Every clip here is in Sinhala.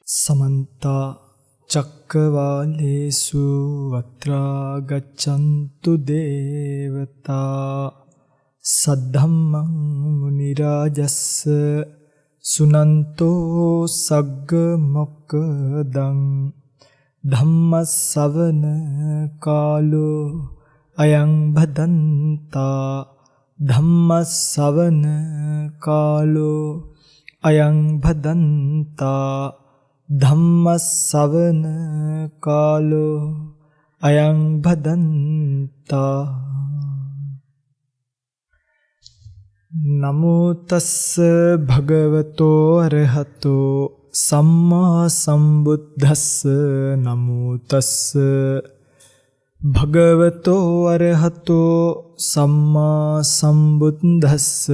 समन्ता चक्रवालेषु अत्रा गच्छन्तु देवता सद्धम्मं मुनिराजस्स सुनन्तो सग्ग मोक्खदं धम्मස්සවන කාලෝ අයං භදන්තා ධම්මස්සවන කාලෝ අයං භදන්තා ධම්මස්සවන කාලෝ අයං භදන්තා නමෝ තස්ස භගවතෝ අරහතෝ සම්මා සම්බුද්දස්ස නමෝ තස්ස භගවතෝ අරහතෝ සම්මා සම්බුද්දස්ස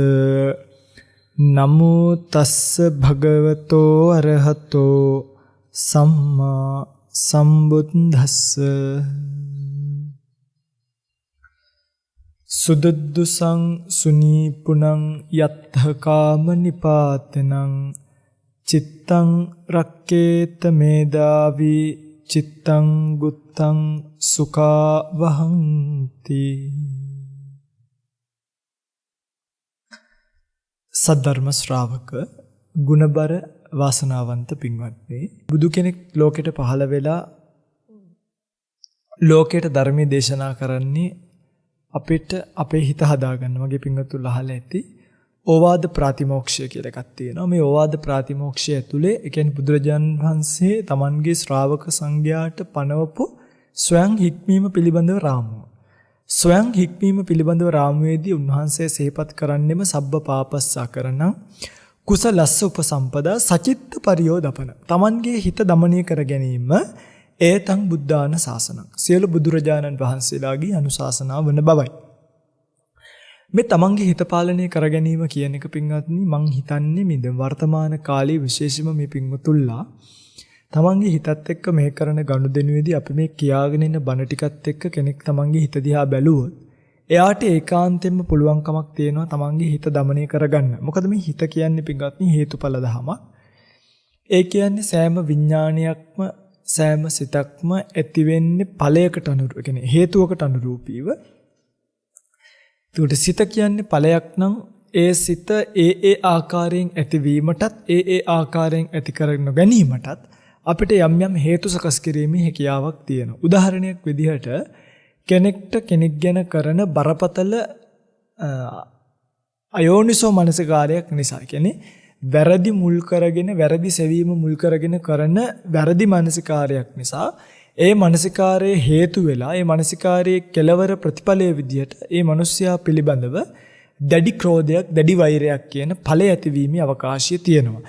නමෝ තස්ස භගවතෝ අරහතෝ සම්මා සම්බුද්දස්ස සුදුද්දුසං සුනීපුනං යත්ථ කාම නිපාතනං චිත්තං රක්කේත මේදාවි චිත්තං ගුත්තං සුඛා වහಂತಿ සද්ධර්ම ශ්‍රාවක ගුණබර වාසනාවන්ත පින්වත්නි, බුදු කෙනෙක් ලෝකෙට පහළ වෙලා ලෝකයට ධර්මයේ දේශනා කරන්නේ අපිට අපේ හිත හදාගන්න. මගේ පින්වත්තුන් අහලා ඇති ඕවාද ප්‍රාතිමෝක්ෂය කියලා එකක් තියෙනවා. මේ ඕවාද ප්‍රාතිමෝක්ෂය ඇතුලේ ඒ කියන්නේ බුදුරජාණන් වහන්සේ තමන්ගේ ශ්‍රාවක සංඝයාට පනවපු ස්වයං හික්මීම පිළිබඳව රාමුව. ස්වයං හික්මීම පිළිබඳව රාමුවේදී උන්වහන්සේ සිහිපත් කරන්නෙම සබ්බ පාපස්සකරණං කුසලස්ස උපසම්පදා සචිත්ත පරියෝදපන. තමන්ගේ හිත දමනය කර ගැනීම ඒතං බුද්ධාන ශාසනං. සියලු බුදුරජාණන් වහන්සේලාගේ අනුශාසනාව වන බවයි. මේ තමන්ගේ හිත පාලනය කර ගැනීම කියන එක පින්වත්නි, මං හිතන්නේ මේ වර්තමාන කාලේ විශේෂම මේ පින්වතුල්ලා තමන්ගේ හිතත් එක්ක මේ කරන ගනුදෙනුවේදී අපි මේ කියාගෙන ඉන්න බණ ටිකත් එක්ක කෙනෙක් තමන්ගේ හිත දිහා බැලුවොත් එයාට ඒකාන්තයෙන්ම පුළුවන්කමක් තියෙනවා තමන්ගේ හිත දමනය කරගන්න. මොකද මේ හිත කියන්නේ පින්වත්නි හේතුඵල ධමයක්. ඒ කියන්නේ සෑම විඥානයක්ම සෑම සිතක්ම ඇති වෙන්නේ ඵලයකට අනුරූප, කියන්නේ හේතුවකට අනුරූපීව. ඒකට සිත කියන්නේ ඵලයක් නම් ඒ සිත ඒ ආකාරයෙන් ඇතිවීමටත් ඒ ආකාරයෙන් ඇති කරගෙන ගැනීමටත් අපිට යම් යම් හේතු සකස් කිරීමේ හැකියාවක් තියෙනවා. උදාහරණයක් විදිහට කෙනෙක්ට කෙනෙක් ගැන කරන බරපතල අයෝනිසෝ මනසිකාරයක් නිසා, කියන්නේ වැරදි මුල් කරගෙන වැරදි සෙවීම මුල් කරගෙන කරන වැරදි මානසිකාරයක් නිසා ඒ මානසිකාරයේ හේතු වෙලා ඒ මානසිකාරයේ කෙලවර ප්‍රතිඵලයේ විදියට ඒ මිනිස්යා පිළිබඳව දැඩි ක්‍රෝධයක් දැඩි වෛරයක් කියන ඵලය ඇතිවීමේ අවකාශය තියෙනවා.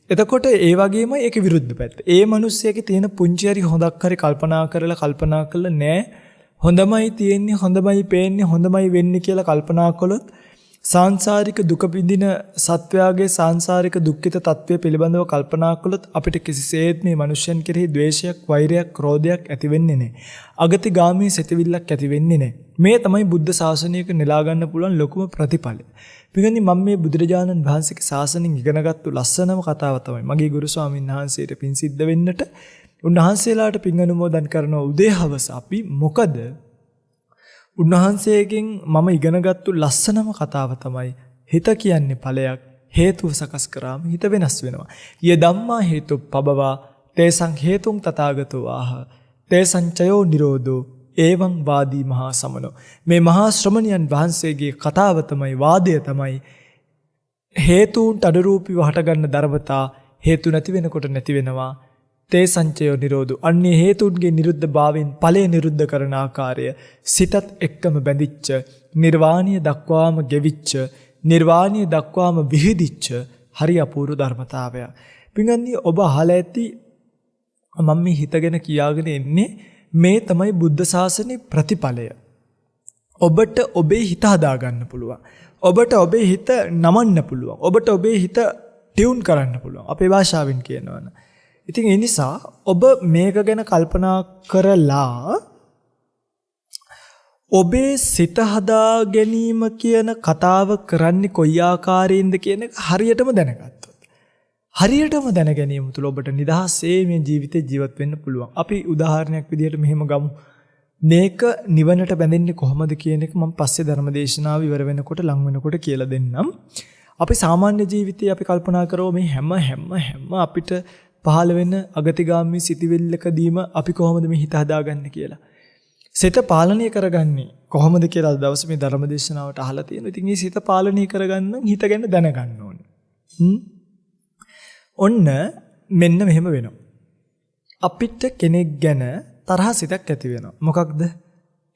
එතකොට ඒ වගේම ඒකේ විරුද්ධ පැත්ත. ඒ මිනිස්යාගේ තියෙන පුංචි හරි හොඳක් හරි කල්පනා කරලා නෑ හොඳමයි තියෙන්නේ, හොඳමයි පේන්නේ, හොඳමයි වෙන්නේ කියලා කල්පනා කළොත් සාංශාරික දුක විඳින සත්වයාගේ සාංශාරික දුක්ඛිත తත්වය පිළිබඳව කල්පනා කළොත් අපිට කිසිසේත් මේ මිනිස්යන් කෙරෙහි ද්වේෂයක්, වෛරයක්, ක්‍රෝධයක් ඇති වෙන්නේ නැහැ. අගතිගාමී සිතවිල්ලක් ඇති වෙන්නේ නැහැ. මේ තමයි බුද්ධ ශාසනයක නෙලා ගන්න පුළුවන් ලොකුම ප්‍රතිඵලය. පිටින් මම මේ බුදුරජාණන් වහන්සේගේ ශාසනයෙන් ඉගෙනගත්තු ලස්සනම කතාව තමයි මගේ ගුරු ස්වාමීන් වහන්සේට පින් සිද්ධ වෙන්නට උන්වහන්සේලාට පින් අනුමෝදන් කරන උදේ හවස අපි මොකද උන්වහන්සේගෙන් මම ඉගෙනගත්තු ලස්සනම කතාව තමයි හිත කියන්නේ ඵලයක්, හේතුව සකස් කරාම හිත වෙනස් වෙනවා. ය ධම්මා හේතුප්පබවා තේසං හේතුං තථාගතෝ ආහ තේසං චයෝ නිරෝධෝ එවං වාදී මහා සමනෝ. මේ මහා ශ්‍රමණයන් වහන්සේගේ කතාව තමයි, වාදය තමයි හේතුන්ට අනුරූපීව හටගන්න ධර්මතා හේතු නැති වෙනකොට නැති වෙනවා. තේ සංචයෝ නිරෝධෝ. අන්නේ හේතුන්ගේ නිරුද්ධ භාවයෙන් ඵලය නිරුද්ධ කරන ආකාරය සිතත් එක්කම බැඳිච්ච, නිර්වාණය දක්වාම ගෙවිච්ච, නිර්වාණය දක්වාම විහිදිච්ච හරි අපූර්ව ධර්මතාවයක්. පින්වත්නි, ඔබ අහලා ඇති මම මේ හිතගෙන කියාගෙන ඉන්නේ මේ තමයි බුද්ධ ශාසනයේ ප්‍රතිඵලය. ඔබට ඔබේ හිත හදාගන්න පුළුවන්. ඔබට ඔබේ හිත නමන්න පුළුවන්. ඔබට ඔබේ හිත ටියුන් කරන්න පුළුවන්. අපේ භාෂාවෙන් කියනවනේ. ඉතින් ඒ නිසා ඔබ මේක ගැන කල්පනා කරලා ඔබේ සිත හදා ගැනීම කියන කතාව කරන්නේ කොයි ආකාරයෙන්ද කියන එක හරියටම දැනගත්තොත්, හරියටම දැන ගැනීම තුළ ඔබට නිදහසේ මේ ජීවිතේ ජීවත් වෙන්න පුළුවන්. අපි උදාහරණයක් විදිහට මෙහෙම ගමු. මේක නිවනට බැඳෙන්නේ කොහොමද කියන එක මම පස්සේ ධර්මදේශනාව ඉවර වෙනකොට ලඟ වෙනකොට කියලා දෙන්නම්. අපි සාමාන්‍ය ජීවිතේ අපි කල්පනා කරව මේ හැම අපිට පහළ වෙන අගතිගාමී සිටිවිල්ලකදීම අපි කොහොමද මේ හිත හදාගන්නේ කියලා. සිත පාලනය කරගන්නේ කොහොමද කියලා අද දවසේ මේ ධර්මදේශනාවට අහලා තියෙනවා. ඉතින් මේ සිත පාලනය කරගන්න හිත ගැන දැනගන්න ඕනේ. ඔන්න මෙන්න මෙහෙම වෙනවා. අපිට කෙනෙක් ගැන තරහ සිතක් ඇති වෙනවා. මොකක්ද?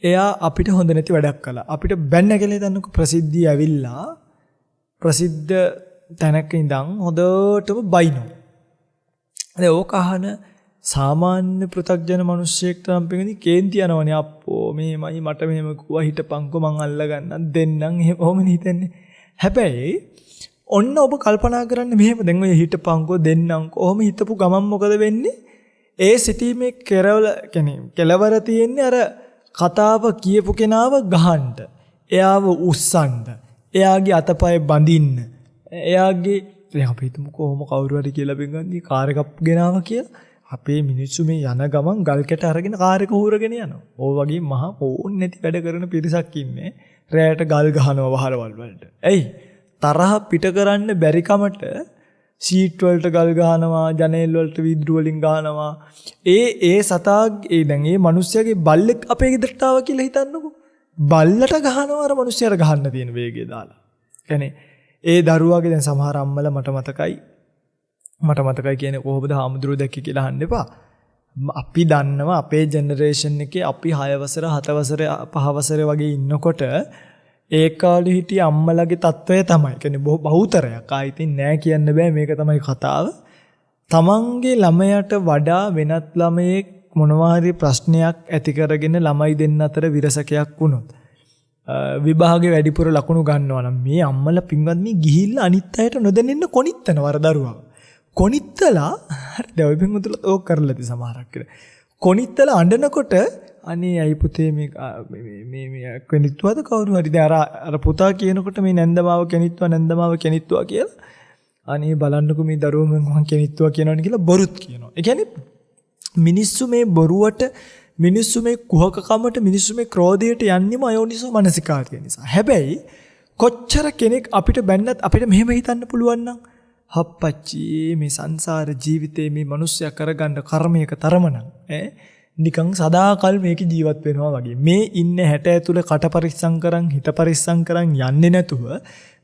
එයා අපිට හොඳ නැති වැඩක් කළා. අපිට බැන්න කියලා හිතන්නකො ප්‍රසිද්ධිය ඇවිල්ලා ප්‍රසිද්ධ තැනක ඉඳන් හොඳටම බයිනෝ. දැන් ඕක අහන සාමාන්‍ය පෘථග්ජන මිනිස්සෙක්ට නම් පිටින් කේන්ති යනවනේ අප්පෝ මේමයි මට මෙහෙම කිව්වා හිටපන්කෝ මං අල්ල ගන්නම් දෙන්නම් එහෙම ඔහොමනේ හිතන්නේ. හැබැයි ඔන්න ඔබ කල්පනා කරන්න මෙහෙම දැන් ඔය හිටපන්කෝ දෙන්නම්කෝ ඔහොම හිතපු ගමන් මොකද වෙන්නේ? ඒ සිටීමේ කෙලවර තියෙන්නේ අර කතාව කියපු කෙනාව ගහන්න. එයාව උස්සන්න. එයාගේ අතපය බඳින්න. එයාගේ දැන් අපි හිතමු කොහොම කවුරු හරි කියලා බෙන්ගන්නේ කාර් එකක් ගෙනාවා කියලා. අපේ මිනිස්සු මේ යන ගමන් ගල් කැට අරගෙන කාර් එක හූරගෙන යනවා. ඕ වගේ මහා ඕන් නැති වැඩ කරන පිරිසක් ඉන්නේ. රැයට ගල් ගහනවා වහරවල් වලට. එයි තරහ පිට කරන්න බැරි කමට සීට් වලට ගල් ගහනවා, ජනේල් වලට වීදුරු වලින් ගහනවා. ඒ සතාගේ දැන් මේ මිනිස්සයාගේ බල්ලෙක් අපේ ගෙදරට ආවා කියලා හිතන්නකෝ. බල්ලට ගහනවා අර මිනිස්සයාට ගහන්න තියෙන වේගය දාලා. කියන්නේ ඒ දරුවාගේ දැන් සමහර අම්මලා මට මතකයි කියන්නේ කොහොමද හාමුදුරුවෝ දැක්කේ කියලා අහන්න එපා. අපි දන්නවා අපේ ජෙනරේෂන් එකේ අපි 6 වසර 7 වසර 5 වසර වගේ ඉන්නකොට ඒ කාලේ හිටිය අම්මලාගේ තත්වය තමයි. කියන්නේ බහුතරයක්. ආයිතින් නෑ කියන්න බෑ මේක තමයි කතාව. තමන්ගේ ළමයට වඩා වෙනත් ළමයෙක් මොනවා හරි ප්‍රශ්නයක් ඇති කරගෙන ළමයි දෙන්න අතර විරසකයක් වුණොත් විභාගේ වැඩිපුර ලකුණු ගන්නවා නම් මේ අම්මලා පින්වත්නි ගිහිල්ලා අනිත් අයට නොදැනෙන්න කොනිත්තනවා අර දරුවා. කොනිත්තලා හරිද ඔය පින්වතුන්ලා ඕක කරලා තියෙ සමහරක් කියලා. කොනිත්තලා අඬනකොට අනේ අයි පුතේ මේ කෙනිත්වද කවුරු හරි දැන් අර පුතා කියනකොට මේ නැන්දමාව කෙනිත්වා කියලා අනේ බලන්නකෝ මේ දරුවෝ මං කෙනිත්වා කියනවනේ කියලා බොරුත් කියනවා. ඒ කියන්නේ මිනිස්සු මේ බොරුවට මිනිස්සු මේ කුහකකමට මිනිස්සු මේ ක්‍රෝධයට යන්නේම අයෝනිසෝ මනසිකාරය නිසා. හැබැයි කොච්චර කෙනෙක් අපිට බැන්නත් අපිට මෙහෙම හිතන්න පුළුවන් නම් හප්පච්චි මේ සංසාර ජීවිතේ මේ මිනිස්සයා කරගන්න කර්මයක තරමනම් නිකන් සදාකල් මේක ජීවත් වෙනවා වගේ. මේ ඉන්න 60 ඇතුළේ කට පරිස්සම් කරන් හිත පරිස්සම් කරන් යන්නේ නැතුව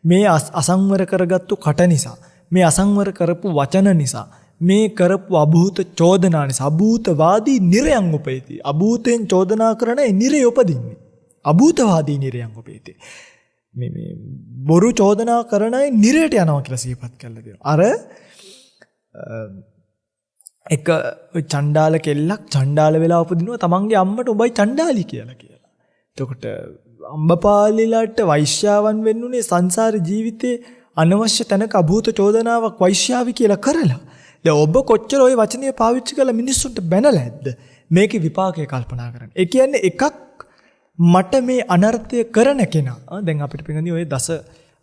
මේ අසංවර කරගත්තු කට නිසා මේ අසංවර කරපු වචන නිසා මේ කරපු අභූත චෝදනා නිසා අභූතවාදී නිරයන් උපේති. අභූතෙන් චෝදනා කරන ඒ නිරය උපදින්නේ. අභූතවාදී නිරයන් උපේති. මේ බොරු චෝදනා කරන අය නිරයට යනවා කියලා සිහිපත් කරලා දෙනවා. අර එක චණ්ඩාල කෙල්ලක් චණ්ඩාල වෙලා උපදිනවා තමන්ගේ අම්මට ඔබයි චණ්ඩාලි කියලා. එතකොට අම්බපාලිලාට වෛශ්‍යාවන් වෙන්නුනේ සංසාර ජීවිතේ අනවශ්‍ය තැනක අභූත චෝදනාවක් වෛශ්‍යාවි කියලා කරලා. දැන් ඔබ කොච්චර ওই වචනේ පාවිච්චි කරලා මිනිස්සුන්ට බැනලා ඇද්ද? මේකේ විපාකය කල්පනා කරන්න. ඒ කියන්නේ එකක් මට මේ අනර්ථය කරන කෙනා දැන් අපිට පිටින් ඔය දස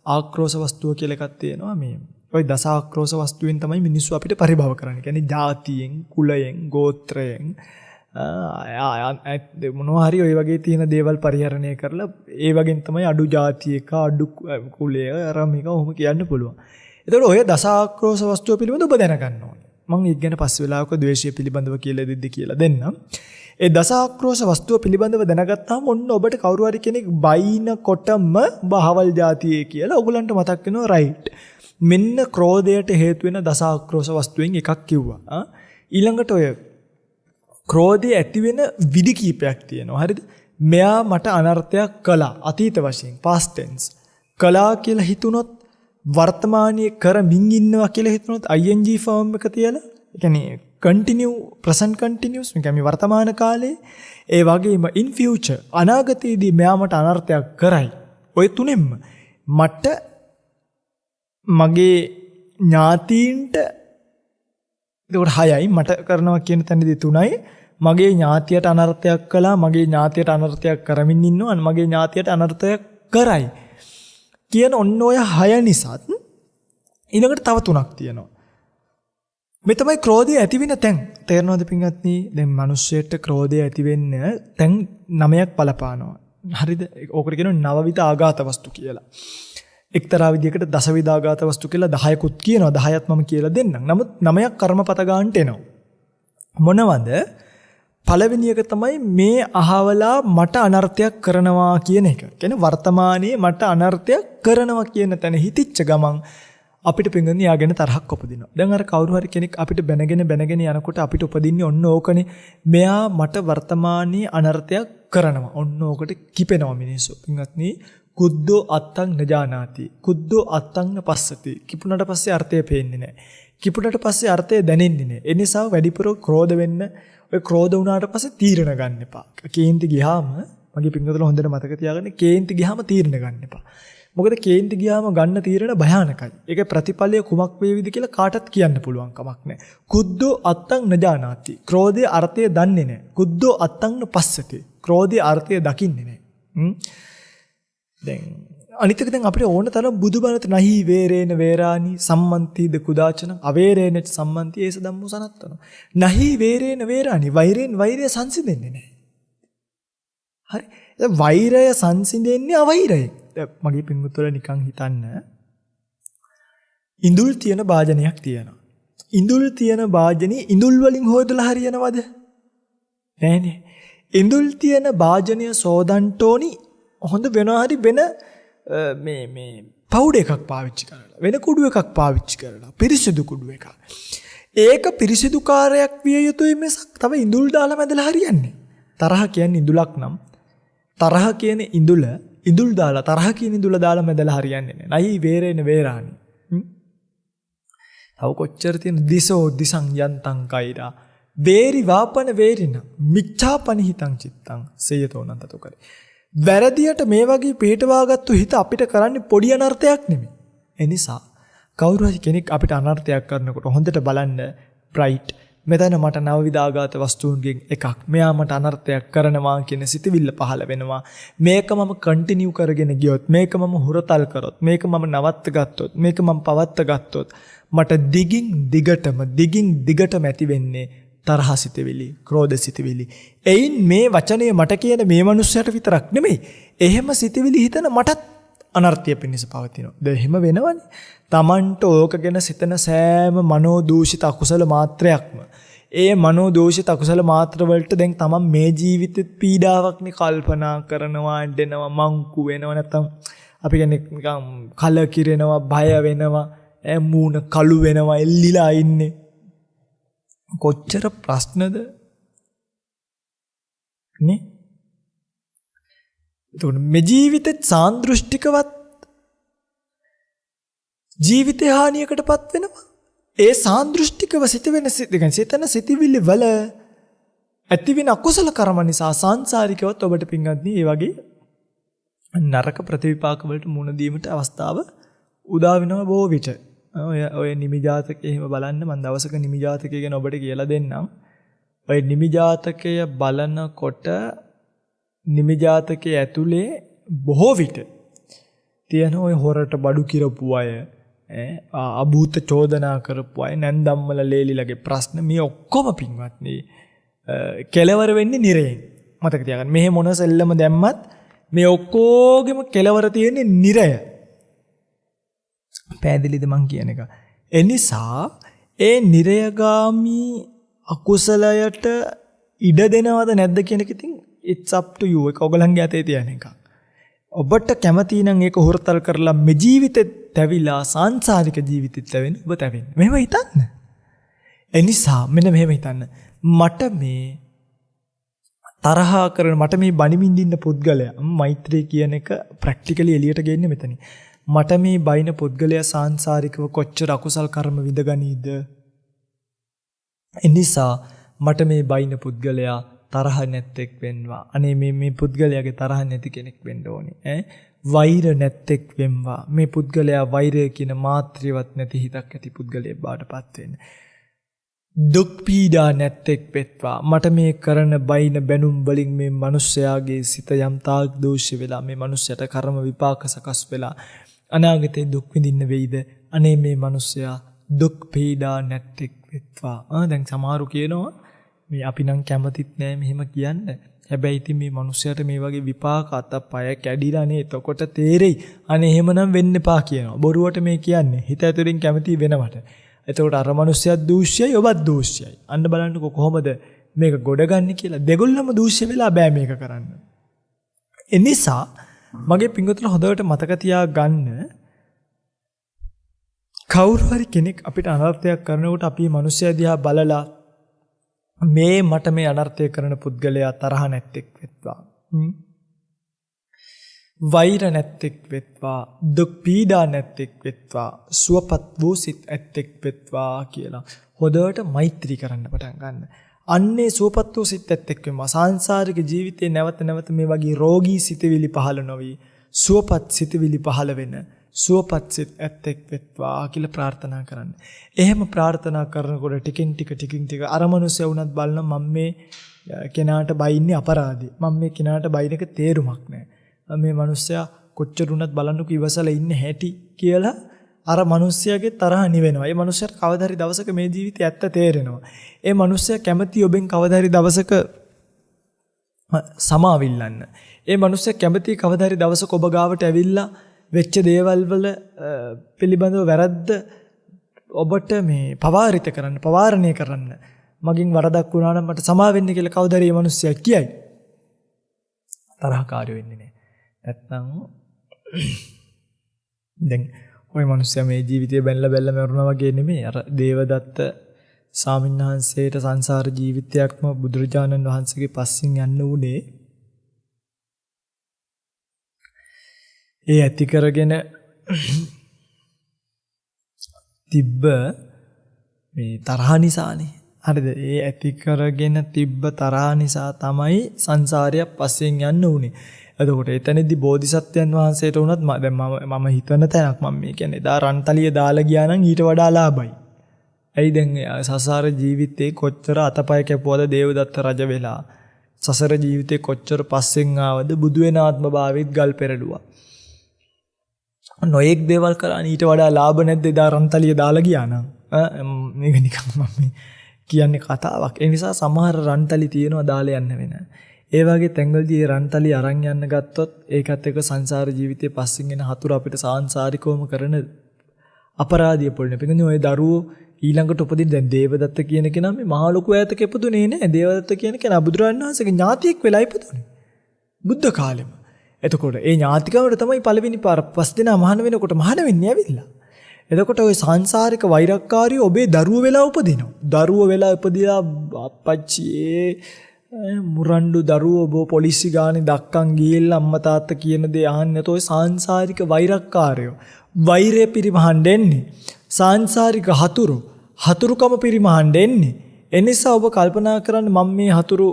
ආක්‍රෝෂ වස්තුව කියලා එකක් තියෙනවා මේ. ඔය දස ආක්‍රෝෂ වස්තුවෙන් තමයි මිනිස්සු අපිට පරිභව කරන්නේ. කියන්නේ ජාතියෙන්, කුලයෙන්, ගෝත්‍රයෙන් මොනවා හරි ඔය වගේ තියෙන දේවල් පරිහරණය කරලා ඒ වගේන් තමයි අඩු ජාතියක අඩු කුලය අරමික ඔහොම කියන්න පුළුවන්. එතකොට ඔය දස ආක්‍රෝෂ වස්තුව පිළිබඳව ඔබ දැනගන්න ඕනේ. මම ඊට ගැන පස්සේ වෙලාවක ද්වේෂය පිළිබඳව කියලා දෙද්දි කියලා දෙන්නම්. ඒ දස ආක්‍රෝෂ වස්තුව පිළිබඳව දැනගත්තාම ඔන්න ඔබට කවුරු හරි කෙනෙක් බයිනකොටම බහවල් ජාතියේ කියලා ඔයගලන්ට මතක් වෙනවා රයිට්. මෙන්න ක්‍රෝධයට හේතු වෙන දස ආක්‍රෝෂ වස්තුවෙන් එකක් කිව්වා. ඊළඟට ඔය ක්‍රෝධය ඇති වෙන විදි කීපයක් තියෙනවා. හරිද? මෙයා මට අනර්ථයක් කළා අතීත වශයෙන් past tense. කළා කියලා හිතුනොත් වර්තමානයේ කරමින් ඉන්නවා කියලා හිතුනොත් ing form එක තියලා ඒ කියන්නේ continue present continuous මේ වර්තමාන කාලේ ඒ වගේම in future අනාගතයේදී මෙයා මට අනර්ථයක් කරයි. ඔය තුනෙන්ම මට මගේ ඥාතීන්ට ඒකට 6යි මට කරනවා කියන තැනදී 3යි මගේ ඥාතියට අනර්ථයක් කළා මගේ ඥාතියට අනර්ථයක් කරමින් ඉන්නවා මගේ ඥාතියට අනර්ථයක් කරයි කියන ඔන්න ඔය 6 නිසාත් ඊළඟට තව 3ක් තියෙනවා මේ තමයි ක්‍රෝධය ඇති වෙන තැන්. තේරෙනවද පින්වත්නි? දැන් මිනිස්සෙට ක්‍රෝධය ඇති වෙන්න තැන් 9ක් බලපානවා. හරිද? ඕකට කියනවා නවවිධ ආඝාත වස්තු කියලා. එක්තරා විදියකට දසවිධ ආඝාත වස්තු කියලා 10කුත් කියනවා. 10ක් මම කියලා දෙන්නම්. නමුත් 9ක් කර්මපත ගන්නට එනවා. මොනවද? පළවෙනි එක තමයි මේ අහවලා මට අනර්ථයක් කරනවා කියන එක. කියන්නේ වර්තමානයේ මට අනර්ථයක් කරනවා කියන තැන හිතිච්ච ගමන් අපිට පින්ගන්නේ යාගෙන තරහක් උපදිනවා. දැන් අර කවුරු හරි කෙනෙක් අපිට බැනගෙන යනකොට අපිට උපදින්නේ ඔන්න ඕකනේ. මෙයා මට වර්තමානයේ අනර්ථයක් කරනවා. ඔන්න ඕකට කිපෙනවා මිනිස්සු. පින්වත්නි කුද්දෝ අත්තං නජානාති. කුද්දෝ අත්තං නපස්සති. කිපුණට පස්සේ අර්ථය පේන්නේ නැහැ. කිපුණට පස්සේ අර්ථය දැනෙන්නේ නැහැ. ඒ නිසා වැඩිපුර ක්‍රෝධ වෙන්න ඔය ක්‍රෝධ වුණාට පස්සේ තීරණ ගන්න එපා. කේන්ති ගියාම මගේ පින්වතුන්ලා හොඳට මතක තියාගන්න කේන්ති ගියාම තීරණ ගන්න එපා. මොකද කේන්ති ගියාම ගන්න තීරණ භයානකයි. ඒක ප්‍රතිඵලය කුමක් වේවිද කියලා කාටවත් කියන්න පුළුවන් කමක් නැහැ. කුද්දෝ අත්තං නජානාති. ක්‍රෝධයේ අර්ථය දන්නේ නැහැ. කුද්දෝ අත්තං නපස්සති. ක්‍රෝධයේ අර්ථය දකින්නේ නැහැ. දැන් අනිත් එක දැන් අපිට ඕන තරම් බුදුබණට නහි වේරේන වේරානි සම්මන්තිද කුදාචන අවේරේන සම්මන්ති ඒස ධම්මෝ සනත්තන. නහි වේරේන වේරානි වෛරයෙන් වෛරය සංසිඳෙන්නේ නැහැ. හරි. වෛරය සංසිඳෙන්නේ අවෛරයෙන්. මගේ පින්වතුන්ලා නිකන් හිතන්න. ඉඳුල් තියෙන භාජනයක් තියෙනවා. ඉඳුල් තියෙන භාජනේ ඉඳුල් වලින් හොදලා හරියනවද? නෑනේ. ඉඳුල් තියෙන භාජනය සෝදන්න ඕනි හොඳ වෙනවා හරි වෙන මේ පවුඩර් එකක් පාවිච්චි කරලා වෙන කුඩු එකක් පාවිච්චි කරලා පිරිසිදු කුඩු එකක්. ඒක පිරිසිදු කාර්යයක් විය යුතුයි මිසක් තව ඉඳුල් දාලා මැදලා හරියන්නේ. තරහ කියන්නේ ඉඳුලක් නම් තරහ කියන ඉඳුල් දාලා තරහ කියන ඉඳුල දාලා මැදලා හරියන්නේ නැහැ. නයි වේරේන වේරානි. තව කොච්චර තියෙන දිසෝ දිසං යන්තං කෛරා වේරි වාපන වේරින මිච්ඡාපනිහිතං චිත්තං සේයතෝනන්තතෝ කරේ. වැරදියට මේ වගේ පිටවාගත්තු හිත අපිට කරන්නේ පොඩි අනර්ථයක් නෙමෙයි. ඒ නිසා කවුරු හරි කෙනෙක් අපිට අනර්ථයක් කරනකොට හොඳට බලන්න බ්‍රයිට් මෙතන මට නවවිධ ආඝාත වස්තුන්ගෙන් එකක්. මෙයා මට අනර්ථයක් කරනවා කියන සිතවිල්ල පහළ වෙනවා. මේක මම කන්ටිනියු කරගෙන ගියොත්, මේක මම හුරතල් කරොත්, මේක මම නවත්ත ගත්තොත්, මේක මම පවත්ත ගත්තොත් මට දිගින් දිගටම ඇති වෙන්නේ තරහ සිතවිලි, ක්‍රෝධ සිතවිලි. එයින් මේ වචනේ මට කියන මේ මනුස්සයට විතරක් නෙමෙයි. එහෙම සිතවිලි හිතන මටත් අනර්ථය පිණිස පවතිනවා. දැන් එහෙම වෙනවනේ. Tamanට ඕක ගැන සිතන සෑම මනෝ දූෂිත අකුසල මාත්‍රයක්ම ඒ මනෝ දෝෂිත අකුසල මාත්‍ර වලට දැන් තමන් මේ ජීවිතෙත් පීඩාවක්නේ කල්පනා කරනවා, ඇඬෙනවා, මංකු වෙනවා, නැත්තම් අපි කියන්නේ නිකන් කලකිරෙනවා, බය වෙනවා, මූණ කළු වෙනවා, එල්ලිලා ඉන්නේ. කොච්චර ප්‍රශ්නද නේ? එතකොට මේ ජීවිතෙත් සාන්දෘෂ්ටිකවත් ජීවිතය හානියකටපත් වෙනවා. ඒ සාන්දෘෂ්ටිකව සිතන සිතවිලි වල ඇති වෙන අකුසල කර්ම නිසා සංසාරිකවත් ඔබට පින්වත්නි මේ වගේ නරක ප්‍රතිවිපාක වලට මුහුණ දීමට අවස්ථාව උදා වෙනවා බොහෝ විට. ඔය නිමි ජාතකයේ එහෙම බලන්න මම දවසක නිමි ජාතකය ගැන ඔබට කියලා දෙන්නම්. ඔය නිමි ජාතකය බලනකොට නිමි ජාතකයේ ඇතුලේ බොහෝ විට තියෙන ඔය හොරට බඩු කිරපු අය, අභූත චෝදනා කරපු අය, නැන්දම්මල ලේලිලගේ ප්‍රශ්න මේ ඔක්කොම පින්වත්නි කෙලවර වෙන්නේ නිරයෙන්. මතක තියාගන්න. මෙහෙ මොන සෙල්ලම දැම්මත් මේ ඔක්කොගෙම කෙලවර තියෙන්නේ නිරය. පැහැදිලිද මං කියන එක? ඒ නිසා ඒ නිරයගාමි අකුසලයට ඉඩ දෙනවද නැද්ද කියන එක ඉතින් it's up to you. ඒක ඔයගලන්ගේ අතේ තියෙන එකක්. ඔබට කැමති නම් ඒක හොරතල් කරලා මේ ජීවිතෙත් තැවිලා සංසාරික ජීවිතෙත් තැවෙන්න ඔබ තැවෙන්න. මෙහෙම හිතන්න. ඒ නිසා මෙන්න මෙහෙම හිතන්න. මට මේ තරහා කරන මට මේ බණිමින්දින්න පුද්ගලයා මෛත්‍රී කියන එක ප්‍රැක්ටිකලි එළියට ගේන්නේ මෙතනින්. මට මේ බයින පුද්ගලයා සංසාරිකව කොච්චර අකුසල් කර්ම විඳගනීද? ඒ නිසා මට මේ බයින පුද්ගලයා තරහ නැත්තෙක් වෙන්නවා. අනේ මේ පුද්ගලයාගේ තරහ නැති කෙනෙක් වෙන්න ඕනේ. වෛර නැත්තෙක් වෙම්වා. මේ පුද්ගලයා වෛරය කියන මාත්‍රියවත් නැති හිතක් ඇති පුද්ගලයෙක් බාටපත් වෙන්න. දුක් පීඩා නැත්තෙක් වෙත්වා. මට මේ කරන බයින බැනුම් වලින් මේ මිනිස්යාගේ සිත යම් තාක් දෝෂ වෙලා මේ මිනිස්යාට කර්ම විපාක සකස් වෙලා අනාගතේ දුක් විඳින්න වෙයිද? අනේ මේ මිනිස්යා දුක් පීඩා නැත්තෙක් වෙත්වා. දැන් සමහරු කියනවා මේ අපි නම් කැමතිත් නෑ මෙහෙම කියන්න. හැබැයි ඉතින් මේ මිනිස්සයාට මේ වගේ විපාක අතපය කැඩිලානේ. එතකොට තේරෙයි. අනේ එහෙමනම් වෙන්න එපා කියනවා. බොරුවට මේ කියන්නේ. හිත ඇතුලින් කැමති වෙනවට. එතකොට අර මිනිස්සයා දූෂ්‍යයි ඔබත් දූෂ්‍යයි. අන්න බලන්නකො කොහොමද මේක ගොඩගන්නේ කියලා. දෙගොල්ලම දූෂ්‍ය වෙලා බෑ මේක කරන්න. ඒ නිසා මගේ පිංගුතුලා හොඳට මතක තියාගන්න කවුරු හරි කෙනෙක් අපිට අනර්ථයක් කරනකොට අපි මිනිස්සයා දිහා බලලා මේ මට මේ අනර්ථය කරන පුද්ගලයා තරහ නැත්තෙක් වෙත්වා. වෛර නැත්තෙක් වෙත්වා. දුක් පීඩා නැත්තෙක් වෙත්වා. සුවපත් වූ සිත් ඇත්තෙක් වෙත්වා කියලා හොඳට මෛත්‍රී කරන්න පටන් ගන්න. අන්නේ සුවපත් වූ සිත් ඇත්තෙක් වෙනවා. සංසාරික ජීවිතේ නැවත නැවත මේ වගේ රෝගී සිතවිලි පහළ නොවි සුවපත් සිතවිලි පහළ වෙන සුවපත් සිත් ඇත්තෙක් වෙත්වා කියලා ප්‍රාර්ථනා කරන්න. එහෙම ප්‍රාර්ථනා කරනකොට ටිකින් ටික අර මනුස්සයා වුණත් බලන මම මේ කෙනාට බයින්නේ අපරාධي. මම මේ කෙනාට බයින එක තේරුමක් නැහැ. මේ මනුස්සයා කොච්චර උනත් බලන්නකෝ ඉවසලා ඉන්නේ හැටි කියලා අර මනුස්සයාගේ තරහ නිවෙනවා. ඒ මනුස්සයාට කවදා හරි දවසක මේ ජීවිතය ඇත්ත තේරෙනවා. ඒ මනුස්සයා කැමති ඔබෙන් කවදා හරි දවසක සමාවිල්ලන්න. ඒ මනුස්සයා කැමති කවදා හරි දවසක ඔබ ගාවට ඇවිල්ලා වෙච්ච දේවල් වල පිළිබඳව වැරද්ද ඔබට මේ පවාරිත කරන්න, පවාරණය කරන්න. මගින් වරදක් වුණා නම් මට සමා වෙන්න කියලා කවදා හරි මේ මනුස්සයා කියයි. තරහකාරී වෙන්නේ නැහැ. නැත්නම් දැන් ওই මනුස්සයා මේ ජීවිතේ බැලලා මරුණා වගේ නෙමෙයි. අර දේවදත්ත ස්වාමින්වහන්සේට සංසාර ජීවිතයක්ම බුදුරජාණන් වහන්සේගේ පස්සෙන් යන්න උනේ. ඒ ඇති කරගෙන තිබ්බ මේ තරහ නිසානේ. හරිද? ඒ ඇති කරගෙන තිබ්බ තරහ නිසා තමයි සංසාරය පස්සෙන් යන්න උනේ. එතකොට එතනදී බෝධිසත්වයන් වහන්සේට උනත් දැන් මම හිතන තැනක් මම මේ කියන්නේ දා රන්තලිය දාලා ගියා නම් ඊට වඩා ලාභයි. ඇයි දැන් සසාර ජීවිතේ කොච්චර අතපය කැපුවද දේවදත්ත රජ වෙලා. සසර ජීවිතේ කොච්චර පස්සෙන් ආවද බුදු වෙන ආත්ම භාවෙත් ගල් පෙරළුවා. නොඑක් දේවල් කරා ඊට වඩා ලාභ නැද්ද දා රන්තලිය දාලා ගියා නම්. මේක නිකන් මම කියන්නේ කතාවක්. ඒ නිසා සමහර රන්තලි තියෙනවා දාලා යන්න වෙන. ඒ වගේ තැන්වලදී ඒ රන්තලි අරන් යන්න ගත්තොත් ඒකත් එක්ක සංසාර ජීවිතේ පස්සෙන් එන හතුරු අපිට සාංශාරිකවම කරන අපරාධිය පොළනේ. පිටින් ඔය දරුවෝ ඊළඟට උපදින්න දැන් දේවදත්ත කියන කෙනා මේ මහ ලොකු ඈතක ඉපදුනේ නෑ. දේවදත්ත කියන කෙනා බුදුරජාණන් වහන්සේගේ ඥාතියෙක් වෙලා ඉපදුනේ. බුද්ධ කාලෙම. එතකොට ඒ ඥාතිකවට තමයි පළවෙනි පාර පස් දෙනා මහාන වෙනකොට මහාන වෙන්නේ ඇවිල්ලා. එතකොට ওই සංසාරික වෛරක්කාරී ඔබේ දරුවෝ වෙලා උපදිනවා. දරුවෝ වෙලා ඉපදිලා අප්පච්චියේ මුරණ්ඩු දරුවෝ ඔබ පොලිසි ගානේ දක්කන් ගිහිල්ලා අම්මා තාත්තා කියන දේ අහන්නේ නැතෝ සංසාරික වෛරක්කාරයෝ. වෛරය පිරිමහන්න එන්නේ. සංසාරික හතුරුකම පිරිමහන්න එන්නේ. එනිසා ඔබ කල්පනා කරන්න මම මේ හතුරු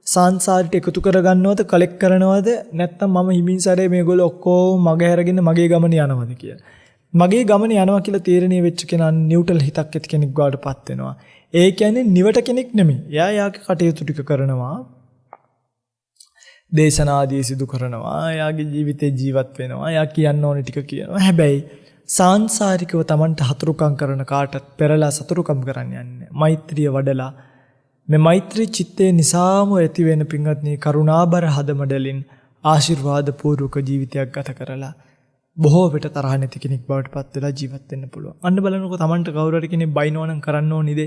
සංසාරයට එකතු කරගන්නවද කලෙක්ට් කරනවද නැත්නම් මම හිමින් සැරේ මේගොල්ලෝ ඔක්කොම මග හැරගෙන මගේ ගමන යනවද කියලා. මගේ ගමන යනවා කියලා තීරණය වෙච්ච කෙනා නියුට්‍රල් හිතක් ඇති කෙනෙක් වඩපත් වෙනවා. ඒ කියන්නේ නිවට කෙනෙක් නෙමෙයි. එයා යාගේ කටයුතු ටික කරනවා. දේශනාදී සිදු කරනවා. එයාගේ ජීවිතේ ජීවත් වෙනවා. එයා කියන්න ඕනේ ටික කියනවා. හැබැයි සාංශාරිකව Tamanට හතුරුකම් කරන කාටත් පෙරලා සතුරුකම් කරන්න යන්නේ. මෛත්‍රිය වඩලා මේ මෛත්‍රී චිත්තේ නිසාම ඇති වෙන පින්වත්නි කරුණාබර හදමඩලින් ආශිර්වාද පූර්වක ජීවිතයක් ගත කරලා බොහෝ විට තරහ නැති කෙනෙක් බවට පත් වෙලා ජීවත් වෙන්න පුළුවන්. අන්න බලනකොට Tamanට කවුරු හරි කෙනෙක් බයිනවා නම් කරන්න ඕනිද?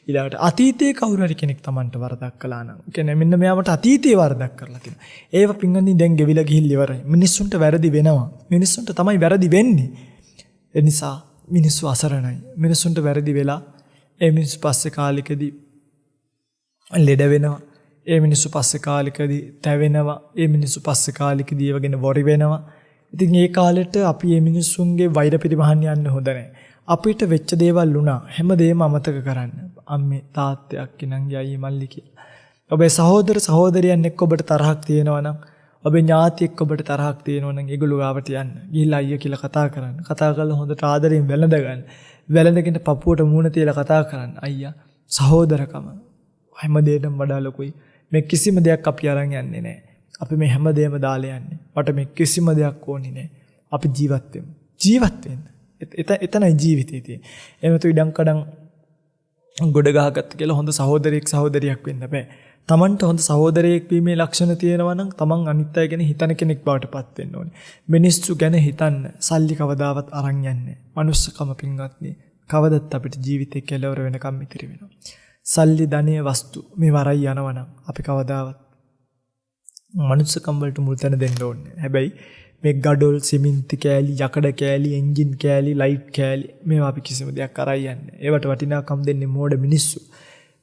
ඊළඟට අතීතයේ කවුරු හරි කෙනෙක් Tamanට වරදක් කළා නම් කියන්නේ මෙන්න මෙයාට අතීතයේ වරදක් කරලා තියෙනවා. ඒව පින්වත්නි දැන් ගෙවිලා ගිහිල්ලා ඉවරයි. මිනිස්සුන්ට වැරදි වෙනවා. මිනිස්සුන්ට තමයි වැරදි වෙන්නේ. ඒ නිසා මිනිස්සු අසරණයි. මිනිස්සුන්ට වැරදි වෙලා ඒ මිනිස්සු පස්සේ කාලෙකදී ලෙඩ වෙනවා. ඒ මිනිස්සු පස්සේ කාලෙකදී තැවෙනවා. ඒ මිනිස්සු පස්සේ කාලෙකදී ඒව ගැන වොරි වෙනවා. ඉතින් ඒ කාලෙට අපි මේ මිනිස්සුන්ගේ වෛර පිරිමහන්න යන්න හොඳ නැහැ. අපිට වෙච්ච දේවල් වුණා හැමදේම අමතක කරන්න. අම්මේ තාත්තේ අක්කේ නංගි අයියේ මල්ලි කියලා. ඔබේ සහෝදර සහෝදරියන් එක්ක ඔබට තරහක් තියෙනවා නම් ඔබේ ඥාති එක්ක ඔබට තරහක් තියෙනවා නම් ඒගොල්ලෝ ගාවට යන්න. ගිහිල්ලා අයියා කියලා කතා කරන්න. කතා කරලා හොඳට ආදරෙන් වැළඳ ගන්න. වැළඳගෙන පපුවට මූණ තියලා කතා කරන්න. අයියා සහෝදරකම හැමදේටම වඩා ලොකුයි. මේ කිසිම දෙයක් අපි අරන් යන්නේ නැහැ. අපි මේ හැමදේම දාලා යන්නේ. මට මේ කිසිම දෙයක් ඕනේ නැහැ. අපි ජීවත් වෙමු. ජීවත් වෙන්න. එතනයි ජීවිතේ තියෙන්නේ. එහෙම තු ඉඩම් කඩම් ගොඩ ගහගත්ත කියලා හොඳ සහෝදරයෙක් සහෝදරියක් වෙන්න බෑ. තමන්ට හොඳ සහෝදරයෙක් වීමේ ලක්ෂණ තියෙනවා නම් තමන් අනිත් අය ගැන හිතන කෙනෙක් බවට පත් වෙන්න ඕනේ. මිනිස්සු ගැන හිතන්න සල්ලි කවදාවත් අරන් යන්නේ නැහැ. මනුස්සකම පින්වත්නි කවදත් අපිට ජීවිතේ කෙලවර වෙනකම් ඉතිරි වෙනවා. සල්ලි ධනය වස්තු මේ වරයි යනවා නම් අපි කවදාවත් මනුස්සකම් වලට මුල් තැන දෙන්න ඕනේ. හැබැයි මේ ගඩොල් සිමෙන්ති කෑලි යකඩ කෑලි එන්ජින් කෑලි ලයිට් කෑලි මේවා අපි කිසිම දෙයක් අරයි යන්නේ. ඒවට වටිනාකම් දෙන්නේ මෝඩ මිනිස්සු.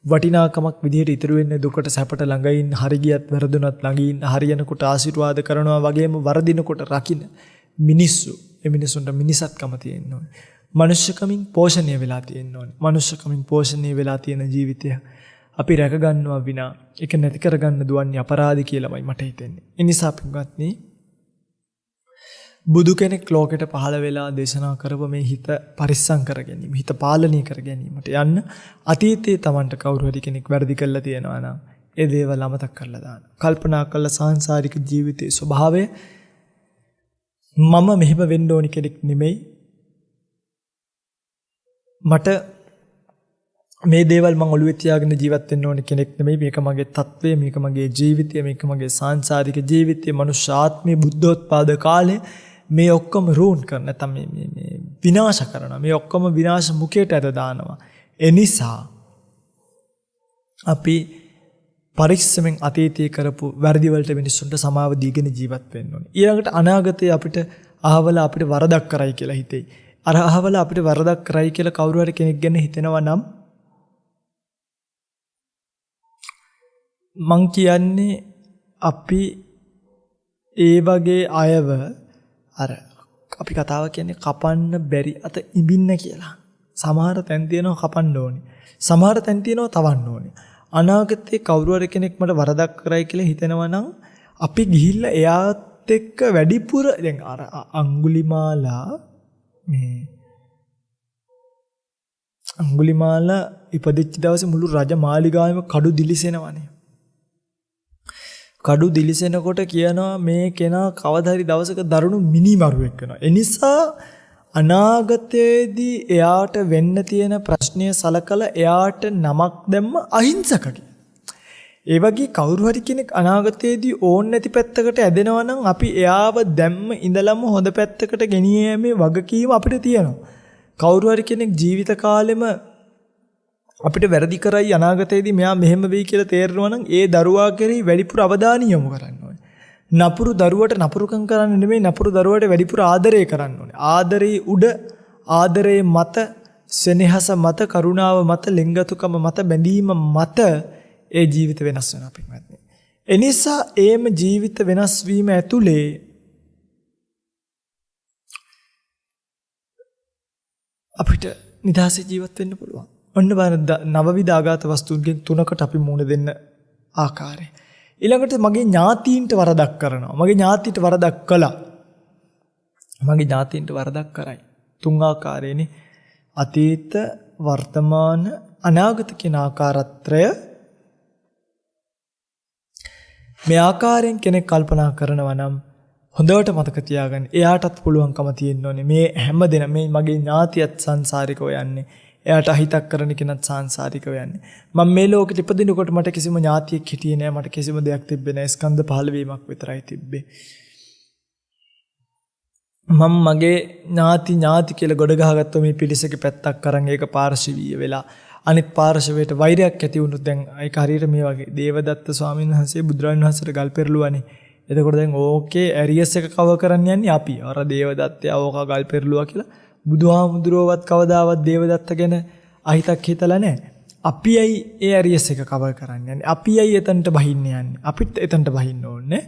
වටිනාකමක් විදිහට ඉතුරු වෙන්නේ දුකට සැපට ළඟින් හරි ගියත් වැරදුනත් ළඟින් හරියනකොට ආශිර්වාද කරනවා වගේම වරදිනකොට රකින්න මිනිස්සු. ඒ මිනිසුන්ට මිනිසත්කම තියෙන්න ඕනේ. මනුෂ්‍යකමින් පෝෂණය වෙලා තියෙන්න ඕනේ. මනුෂ්‍යකමින් පෝෂණය වෙලා තියෙන ජීවිතය අපි රැක ගන්නවා විනා ඒක නැති කරගන්න දුවන්නේ අපරාධි කියලාමයි මට හිතෙන්නේ. ඒ නිසා පින්වත්නි බුදු කෙනෙක් ලෝකෙට පහළ වෙලා දේශනා කරව මේ හිත පරිස්සම් කර ගැනීම, හිත පාලනය කර ගැනීමට යන්න අතීතයේ Tamanට කවුරු හරි කෙනෙක් වැරදි කළා තියෙනවා නම් ඒ දේවල් අමතක කරලා දාන්න. කල්පනා කරලා සාංශාරික ජීවිතයේ ස්වභාවය මම මෙහෙම වෙන්න ඕනි කෙනෙක් නෙමෙයි. මට මේ දේවල් මම ඔළුවේ තියාගෙන ජීවත් වෙන්න ඕනි කෙනෙක් නෙමෙයි. මේක මගේ තත්වය, මේක මගේ ජීවිතය, මේක මගේ සාංශාරික ජීවිතය, මනුෂ්‍ය ආත්මයේ බුද්ධෝත්පාද කාලේ මේ ඔක්කොම රූන් කරන නැත්නම් මේ විනාශ කරනවා. මේ ඔක්කොම විනාශ මුඛයට ඇද දානවා. ඒ නිසා අපි පරිස්සමෙන් අතීතයේ කරපු වැරදි වලට මිනිස්සුන්ට සමාව දීගෙන ජීවත් වෙන්න ඕනේ. ඊළඟට අනාගතයේ අපිට අහවල අපිට වරදක් කරයි කියලා හිතෙයි. අර අහවල අපිට වරදක් කරයි කියලා කවුරු හරි කෙනෙක් ගැන හිතෙනවා නම් මං කියන්නේ අපි ඒ වගේ අයව අර අපි කතාව කියන්නේ කපන්න බැරි අත ඉඹින්න කියලා. සමහර තැන් තියෙනවා කපන්න ඕනේ. සමහර තැන් තියෙනවා තවන්න ඕනේ. අනාගතේ කවුරු හරි කෙනෙක් මට වරදක් කරයි කියලා හිතෙනවා නම් අපි ගිහිල්ලා එයාත් එක්ක වැඩිපුර දැන් අර අඟුලිමාලා ඉපදිච්ච දවසේ මුළු රජ මාලිගාවෙම කඩු දිලිසෙනවනේ. කඩු දිලිසෙනකොට කියනවා මේ කෙනා කවදා හරි දවසක දරුණු මිනිමරුවෙක් වෙනවා. ඒ නිසා අනාගතයේදී එයාට වෙන්න තියෙන ප්‍රශ්නය සලකලා එයාට නමක් දැම්ම අහිංසක කියලා. ඒ වගේ කවුරු හරි කෙනෙක් අනාගතයේදී ඕන් නැති පැත්තකට ඇදෙනවා නම් අපි එයාව දැම්ම ඉඳලම හොඳ පැත්තකට ගෙනියීමේ වගකීම අපිට තියෙනවා. කවුරු හරි කෙනෙක් ජීවිත කාලෙම අපිට වැරදි කරයි අනාගතයේදී මෙයා මෙහෙම වෙයි කියලා තේරෙනවා නම් ඒ දරුවා කෙරෙහි වැඩිපුර අවධානය යොමු කරන්න ඕනේ. නපුරු දරුවට නපුරුකම් කරන්න නෙමෙයි නපුරු දරුවට වැඩිපුර ආදරය කරන්න ඕනේ. ආදරේ උඩ ආදරේ මත සෙනෙහස මත කරුණාව මත ලෙන්ගතුකම මත බැඳීම මත ඒ ජීවිත වෙනස් වෙනවා පින්වත්නි. ඒ නිසා ඒම ජීවිත වෙනස් වීම ඇතුලේ අපිට නිදහසේ ජීවත් වෙන්න පුළුවන්. ඔන්න බලන්න නවවිධ ආඝාත වස්තුන්ගෙන් තුනකට අපි මුහුණ දෙන්න ආකාරය. ඊළඟට මගේ ඥාතීන්ට වරදක් කරනවා. මගේ ඥාතීන්ට වරදක් කළා. මගේ ඥාතීන්ට වරදක් කරයි. තුන් ආකාරයනේ අතීත වර්තමාන අනාගත කියන ආකාරත්‍රය. මේ ආකාරයෙන් කෙනෙක් කල්පනා කරනවා නම් හොඳට මතක තියාගන්න. එයාටත් පුළුවන්කම තියෙන්න ඕනේ. මේ හැමදෙනා මේ මගේ ඥාතියත් සංසාරිකව යන්නේ. එයාට අහිතක් කරන කෙනත් සංසාරිකව යන්නේ. මම මේ ලෝකෙට ඉපදිනකොට මට කිසිම ඥාතියෙක් හිටියේ නෑ. මට කිසිම දෙයක් තිබ්බේ නෑ. ස්කන්ධ පහළ වීමක් විතරයි තිබ්බේ. මම මගේ ඥාති කියලා ගොඩ ගහගත්ත මේ පිළිසක පැත්තක් අරන් ඒක පාර්ශවීය වෙලා අනිත් පාර්ශවයට වෛරයක් ඇති වුණොත් දැන් ඒක හරියට මේ වගේ දේවදත්ත ස්වාමීන් වහන්සේ බුදුරජාණන් වහන්සේට ගල් පෙරළුවානේ. එතකොට දැන් ඕකේ ඇරියස් එක කව කරන්න යන්නේ අපි. අර දේවදත්තයා ඕක ගල් පෙරළුවා කියලා බුදුහාමුදුරුවවත් කවදාවත් දේවදත්ත ගැන අහිතක් හිතලා නැහැ. අපියි ඒ ඇරියස් එක කව කරන්න යන්නේ. අපියි එතනට බහින්න යන්නේ. අපිත් එතනට බහින්න ඕනේ.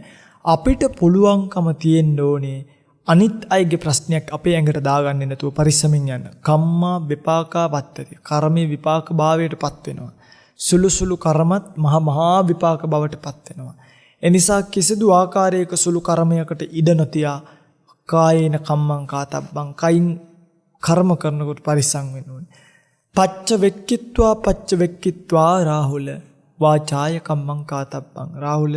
අපිට පුළුවන්කම තියෙන්න ඕනේ අනිත් අයගේ ප්‍රශ්නයක් අපේ ඇඟට දාගන්නේ නැතුව පරිස්සමින් යන්න. කම්මා විපාකා වත්තති. කර්මයේ විපාක භාවයටපත් වෙනවා. සුළු සුළු කර්මත් මහා විපාක බවටපත් වෙනවා. ඒ නිසා කිසිදු ආකාරයක සුළු කර්මයකට ඉඩ නොතියා කායේන කම්මං කාතබ්බං කයින් කර්ම කරනකොට පරිස්සම් වෙන්න ඕනේ. පච්ච වෙක්කිත්වා රාහුල වාචාය කම්මං කාතබ්බං. රාහුල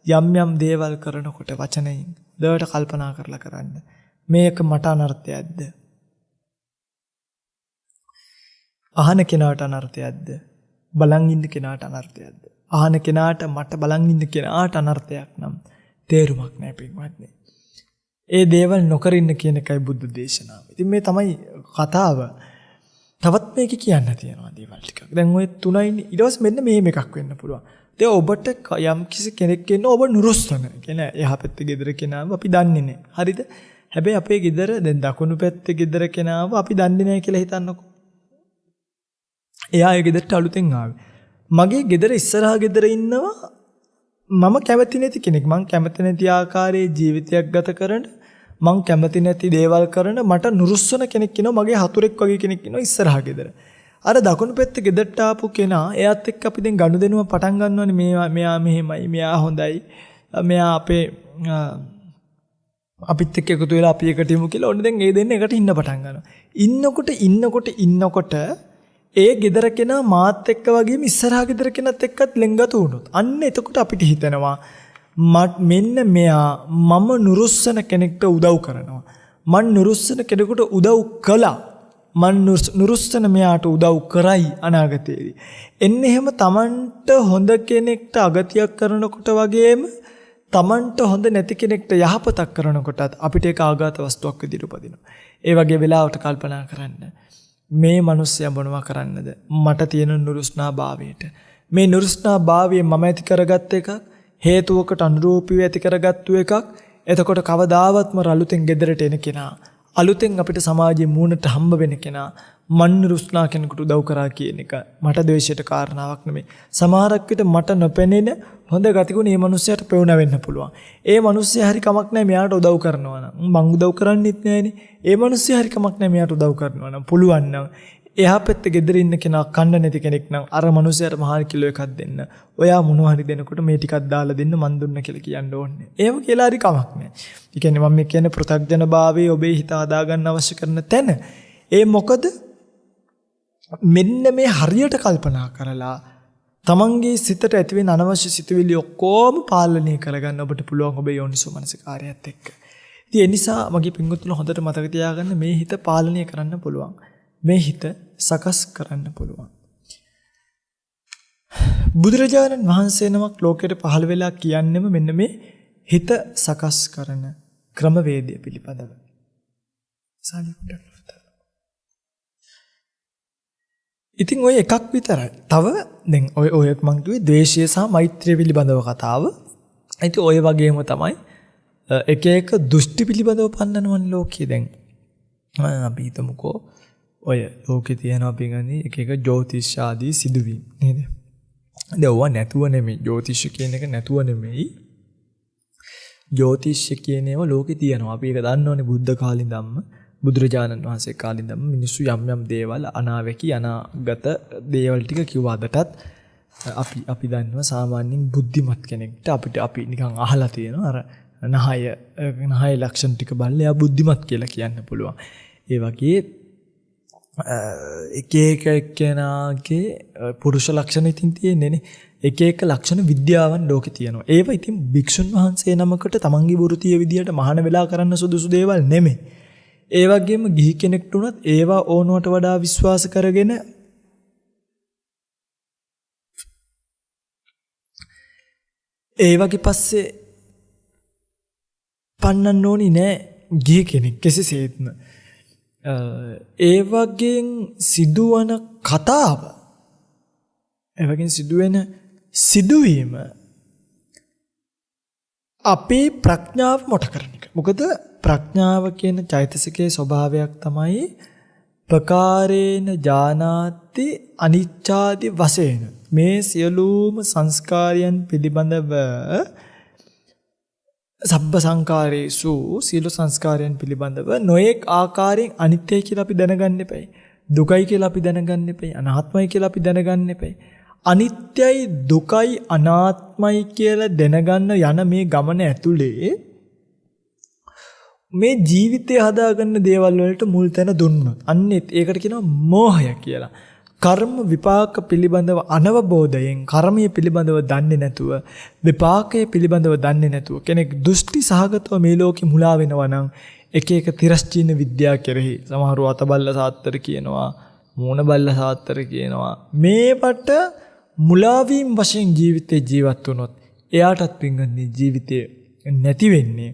යම් දේවල් කරනකොට වචනයෙන් දවට කල්පනා කරලා කරන්න. මේක මට අනර්ථයක්ද? අහන කෙනාට අනර්ථයක්ද? බලන් ඉන්න කෙනාට අනර්ථයක්ද? අහන කෙනාට මට බලන් ඉන්න කෙනාට අනර්ථයක් නම් තේරුමක් නැහැ පින්වත්නි. ඒ දේවල් නොකර ඉන්න කියන එකයි බුද්ධ දේශනාව. ඉතින් මේ තමයි කතාව. තවත් මේක කියන්න තියෙනවා දේවල් ටිකක්. දැන් ඔය තුනයි ඊට පස්සේ මෙන්න මෙහෙම එකක් වෙන්න පුළුවන්. දැන් ඔබට යම් කිසි කෙනෙක් ඉන්න ඔබ නුරුස්සන. කියන්නේ එහා පැත්තේ ගෙදර කෙනාව අපි දන්නේ නැහැ. හරිද? හැබැයි අපේ ගෙදර දැන් දකුණු පැත්තේ ගෙදර කෙනාව අපි දන්නේ නැහැ කියලා හිතන්නකෝ. එයා ඒ ගෙදරට අලුතෙන් ආවේ. මගේ ගෙදර ඉස්සරහා ගෙදර ඉන්නවා මම කැමති නැති කෙනෙක්. මං කැමති නැති ආකාරයේ ජීවිතයක් ගත කරන, මං කැමති නැති දේවල් කරන මට නුරුස්සන කෙනෙක් ඉන්නවා. මගේ හතුරෙක් වගේ කෙනෙක් ඉන්නවා ඉස්සරහා ගෙදර. අර දකුණු පැත්තේ ගෙදරට ආපු කෙනා එයාත් එක්ක අපි දැන් ගනුදෙනුව පටන් ගන්නවනේ. මෙයා මෙහෙමයි, මෙයා හොඳයි, මෙයා අපේ අපිත් එක්ක එකතු වෙලා අපි එකට යමු කියලා ඔන්න දැන් ඒ දෙන්න එකට ඉන්න පටන් ගන්නවා. ඉන්නකොට ඒ ගෙදර කෙනා මාත් එක්ක වගේම ඉස්සරහා ගෙදර කෙනත් එක්කත් ලෙන්ගතු වුණොත් අන්න එතකොට අපිට හිතෙනවා මෙන්න මෙයා මම නුරුස්සන කෙනෙක්ට උදව් කරනවා. මන් නුරුස්සන කෙනෙකුට උදව් කළා. මන් නුරුස්සන මෙයාට උදව් කරයි අනාගතයේදී. එන්න එහෙම Tamanට හොඳ කෙනෙක්ට අගතියක් කරනකොට වගේම Tamanට හොඳ නැති කෙනෙක්ට යහපතක් කරනකොටත් අපිට ඒක ආඝාත වස්තුවක් විදිහට උපදිනවා. ඒ වගේ වෙලාවට කල්පනා කරන්න. මේ මිනිස්සයා මොනවා කරන්නද? මට තියෙන නුරුස්නා භාවයට. මේ නුරුස්නා භාවය මම ඇති කරගත්ත එකක්, හේතුවකට අනුරූපීව ඇති කරගත්තු එකක්. එතකොට කවදාවත්ම අලුතෙන් ගෙදරට එන කෙනා, අලුතෙන් අපිට සමාජයේ මූණට හම්බ වෙන කෙනා මන් නුරුස්නා කෙනෙකුට උදව් කරා කියන එක මට ද්වේෂයට කාරණාවක් නෙමෙයි. සමහරක් විට මට නොපෙනෙන හොඳ ගතිගුණ මේ මිනිස්සයාට පෙවුන වෙන්න පුළුවන්. ඒ මිනිස්සයා හරි කමක් නැහැ මෙයාට උදව් කරනවා නම්. මං උදව් කරන්නෙත් නැහැනේ. ඒ මිනිස්සයා හරි කමක් නැහැ මෙයාට උදව් කරනවා නම් පුළුවන් නම් එහා පැත්තේ ගෙදර ඉන්න කෙනා කන්න නැති කෙනෙක් නම් අර මිනිස්සයාට මහා කිලෝ එකක් දෙන්න. ඔයා මොනවා හරි දෙනකොට මේ ටිකක් දාලා දෙන්න මන් දුන්න කියලා කියන්න ඕනේ. එහෙම කියලා හරි කමක් නැහැ. ඒ කියන්නේ මම කියන්නේ පෘථග්ජන භාවයේ ඔබේ හිත හදාගන්න අවශ්‍ය කරන තැන. ඒ මොකද මෙන්න මේ හරියට කල්පනා කරලා තමන්ගේ සිතට ඇතිවෙන අනවශ්‍ය සිතුවිලි ඔක්කොම පාලනය කරගන්න ඔබට පුළුවන් ඔබේ යෝනිසෝ මනසිකාරයත් එක්ක. ඉතින් ඒ නිසා මගේ පින්වත්තුන් හොඳට මතක තියාගන්න මේ හිත පාලනය කරන්න පුළුවන්. මේ හිත සකස් කරන්න පුළුවන්. බුදුරජාණන් වහන්සේ නමක් ලෝකයට පහළ වෙලා කියන්නෙම මෙන්න මේ හිත සකස් කරන ක්‍රමවේදය පිළිබඳව. ඉතින් ඔය එකක් විතරයි. තව දැන් ඔය මං කිව්වේ ද්වේෂය සහ මෛත්‍රිය පිළිබඳව කතාව. ඉතින් ඔය වගේම තමයි එක එක දෘෂ්ටි පිළිබඳව පන්නනවනේ ලෝකයේ දැන්. අපි හිතමුකෝ ඔය ලෝකේ තියෙන අපි ගන්නේ එක එක ජ්‍යොතිෂ ආදී සිදුවීම් නේද? දැන් ඔවා නැතුව නෙමෙයි. ජ්‍යොතිෂ කියන එක නැතුව නෙමෙයි. ජ්‍යොතිෂ කියන ඒවා ලෝකේ තියෙනවා. අපි ඒක දන්නවනේ බුද්ධ කාලේ ඉඳන්ම. බුදුරජාණන් වහන්සේ කාලේ ඉඳන්ම මිනිස්සු යම් දේවල් අනාවැකි අනාගත දේවල් ටික කිව්වදටත් අපි දන්නවා සාමාන්‍යයෙන් බුද්ධිමත් කෙනෙක්ට අපි නිකන් අහලා තියෙනවා අර නහය ලක්ෂණ ටික බලලා එයා බුද්ධිමත් කියලා කියන්න පුළුවන්. ඒ වගේ එක එක්කෙනාගේ පුරුෂ ලක්ෂණ ඉතින් තියෙන්නේ එක එක ලක්ෂණ විද්‍යාවන් ලෝකේ තියෙනවා. ඒවා ඉතින් භික්ෂුන් වහන්සේ නමකට තමන්ගේ වෘත්තීය විදියට මහාන වෙලා කරන්න සුදුසු දේවල් නෙමෙයි. ඒ වගේම ගිහි කෙනෙක්ට උනත් ඒවා ඕනවට වඩා විශ්වාස කරගෙන ඒ වගේ පස්සේ පන්නන්න ඕනි නෑ ගිහි කෙනෙක් කෙසේසේත්ම. ඒ වගේ සිදුවන කතාව, ඒ වගේ සිදුවෙන සිදුවීම අපේ ප්‍රඥාව මොට කරන එක. මොකද ප්‍රඥාව කියන චෛතසිකයේ ස්වභාවයක් තමයි ප්‍රකාරේන ජානාති අනිච්ඡාදි වශයෙන් මේ සියලුම සංස්කාරයන් පිළිබඳව සබ්බ සංකාරේසු සියලු සංස්කාරයන් පිළිබඳව නොඑක් ආකාරයෙන් අනිත්‍යයි කියලා අපි දැනගන්න එපයි. දුකයි කියලා අපි දැනගන්න එපයි. අනාත්මයි කියලා අපි දැනගන්න එපයි. අනිත්‍යයි දුකයි අනාත්මයි කියලා දැනගන්න යන මේ ගමන ඇතුලේ මේ ජීවිතය හදාගන්න දේවල් වලට මුල් තැන දුන්නොත් අන්නේ ඒකට කියනවා මෝහය කියලා. කර්ම විපාක පිළිබඳව අනවබෝධයෙන් කර්මය පිළිබඳව දන්නේ නැතුව විපාකය පිළිබඳව දන්නේ නැතුව කෙනෙක් දෘෂ්ටි සහගතව මේ ලෝකෙ මුලා වෙනවා නම් එක එක තිරස්චීන විද්‍යාව කෙරෙහි සමහරව අතබල්ල සාත්තර කියනවා මූණ බල්ල සාත්තර කියනවා මේකට මුලාවීම් වශයෙන් ජීවිතේ ජීවත් වුණොත් එයාටත් පින්වත්නි ජීවිතේ නැති වෙන්නේ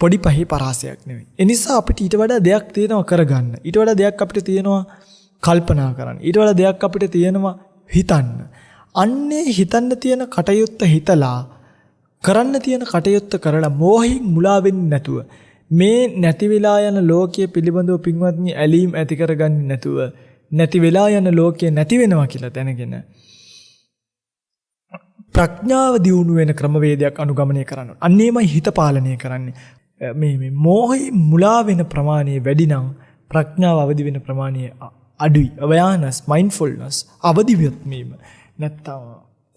පොඩි පහේ පරාසයක් නෙවෙයි. ඒ නිසා අපිට ඊට වඩා දෙයක් තියෙනවා කරගන්න. ඊට වඩා දෙයක් අපිට තියෙනවා කල්පනා කරන්න. ඊට වඩා දෙයක් අපිට තියෙනවා හිතන්න. අන්නේ හිතන්න තියෙන කටයුත්ත හිතලා කරන්න තියෙන කටයුත්ත කරලා මෝහයෙන් මුලා වෙන්නේ නැතුව මේ නැති වෙලා යන ලෝකයේ පිළිබඳව පින්වත්නි ඇලීම් ඇති කරගන්නේ නැතුව නැති වෙලා යන ලෝකයේ නැති වෙනවා කියලා දැනගෙන ප්‍රඥාව දියුණු වෙන ක්‍රමවේදයක් අනුගමනය කරන්න. අන්නේමයි හිත පාලනය කරන්නේ. මේ මෝහයෙන් මුලා වෙන ප්‍රමාණය වැඩි නම් ප්‍රඥාව අවදි වෙන ප්‍රමාණය අඩුයි. අවයානස් මයින්ඩ්ෆුල්නස් අවදි වීම නැත්තම්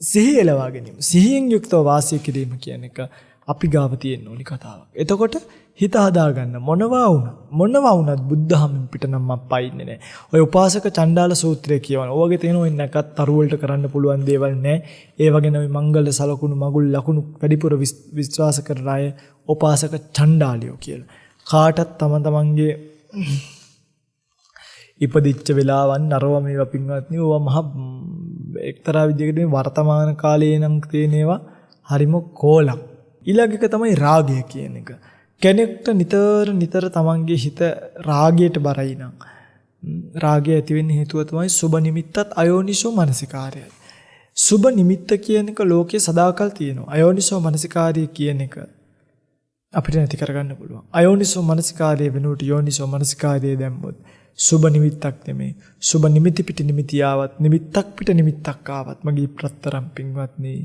සිහිය එලවා ගැනීම. සිහියෙන් යුක්තව වාසය කිරීම කියන එක අපි ගාව තියෙන ඕනි කතාවක්. එතකොට හිත හදාගන්න මොනවා වුණත් බුද්ධහමෙන් පිට නම් අප්පයින්නේ නැහැ. ඔය උපාසක චණ්ඩාල සූත්‍රය කියවන. ඔයගේ තියෙන ඔය නැකත් තරුවලට කරන්න පුළුවන් දේවල් නැහැ. ඒ වගේ නම මංගල සලකුණු මගුල් ලකුණු වැඩිපුර විශ්වාස කරන අය උපාසක චණ්ඩාලියෝ කියලා. කාටත් තමන්ගේ ඉපදිච්ච වෙලාවන් නරව මේවා පින්වත්නි ඕවා මහ එක්තරා විදිහකට වර්තමාන කාලයේ නම් තියෙනවා හරිම කෝලම්. ඊළඟ එක තමයි රාගය කියන එක. කෙනෙක්ට නිතර තමන්ගේ හිත රාගයට බරයි නම් රාගය ඇති වෙන්න හේතුව තමයි සුබ නිමිත්තත් අයෝනිසෝ මනසිකාරයයි. සුබ නිමිත්ත කියන එක ලෝකේ සදාකල් තියෙනවා. අයෝනිසෝ මනසිකාරය කියන එක අපිට නැති කරගන්න පුළුවන්. අයෝනිසෝ මනසිකාරය වෙනුවට යෝනිසෝ මනසිකාරය දැම්මොත් සුබ නිමිත්තක් නෙමේ. සුබ නිමිති පිට නිමිති ආවත් නිමිත්තක් පිට නිමිත්තක් ආවත් මගේ ප්‍රත්තරම් පින්වත්නි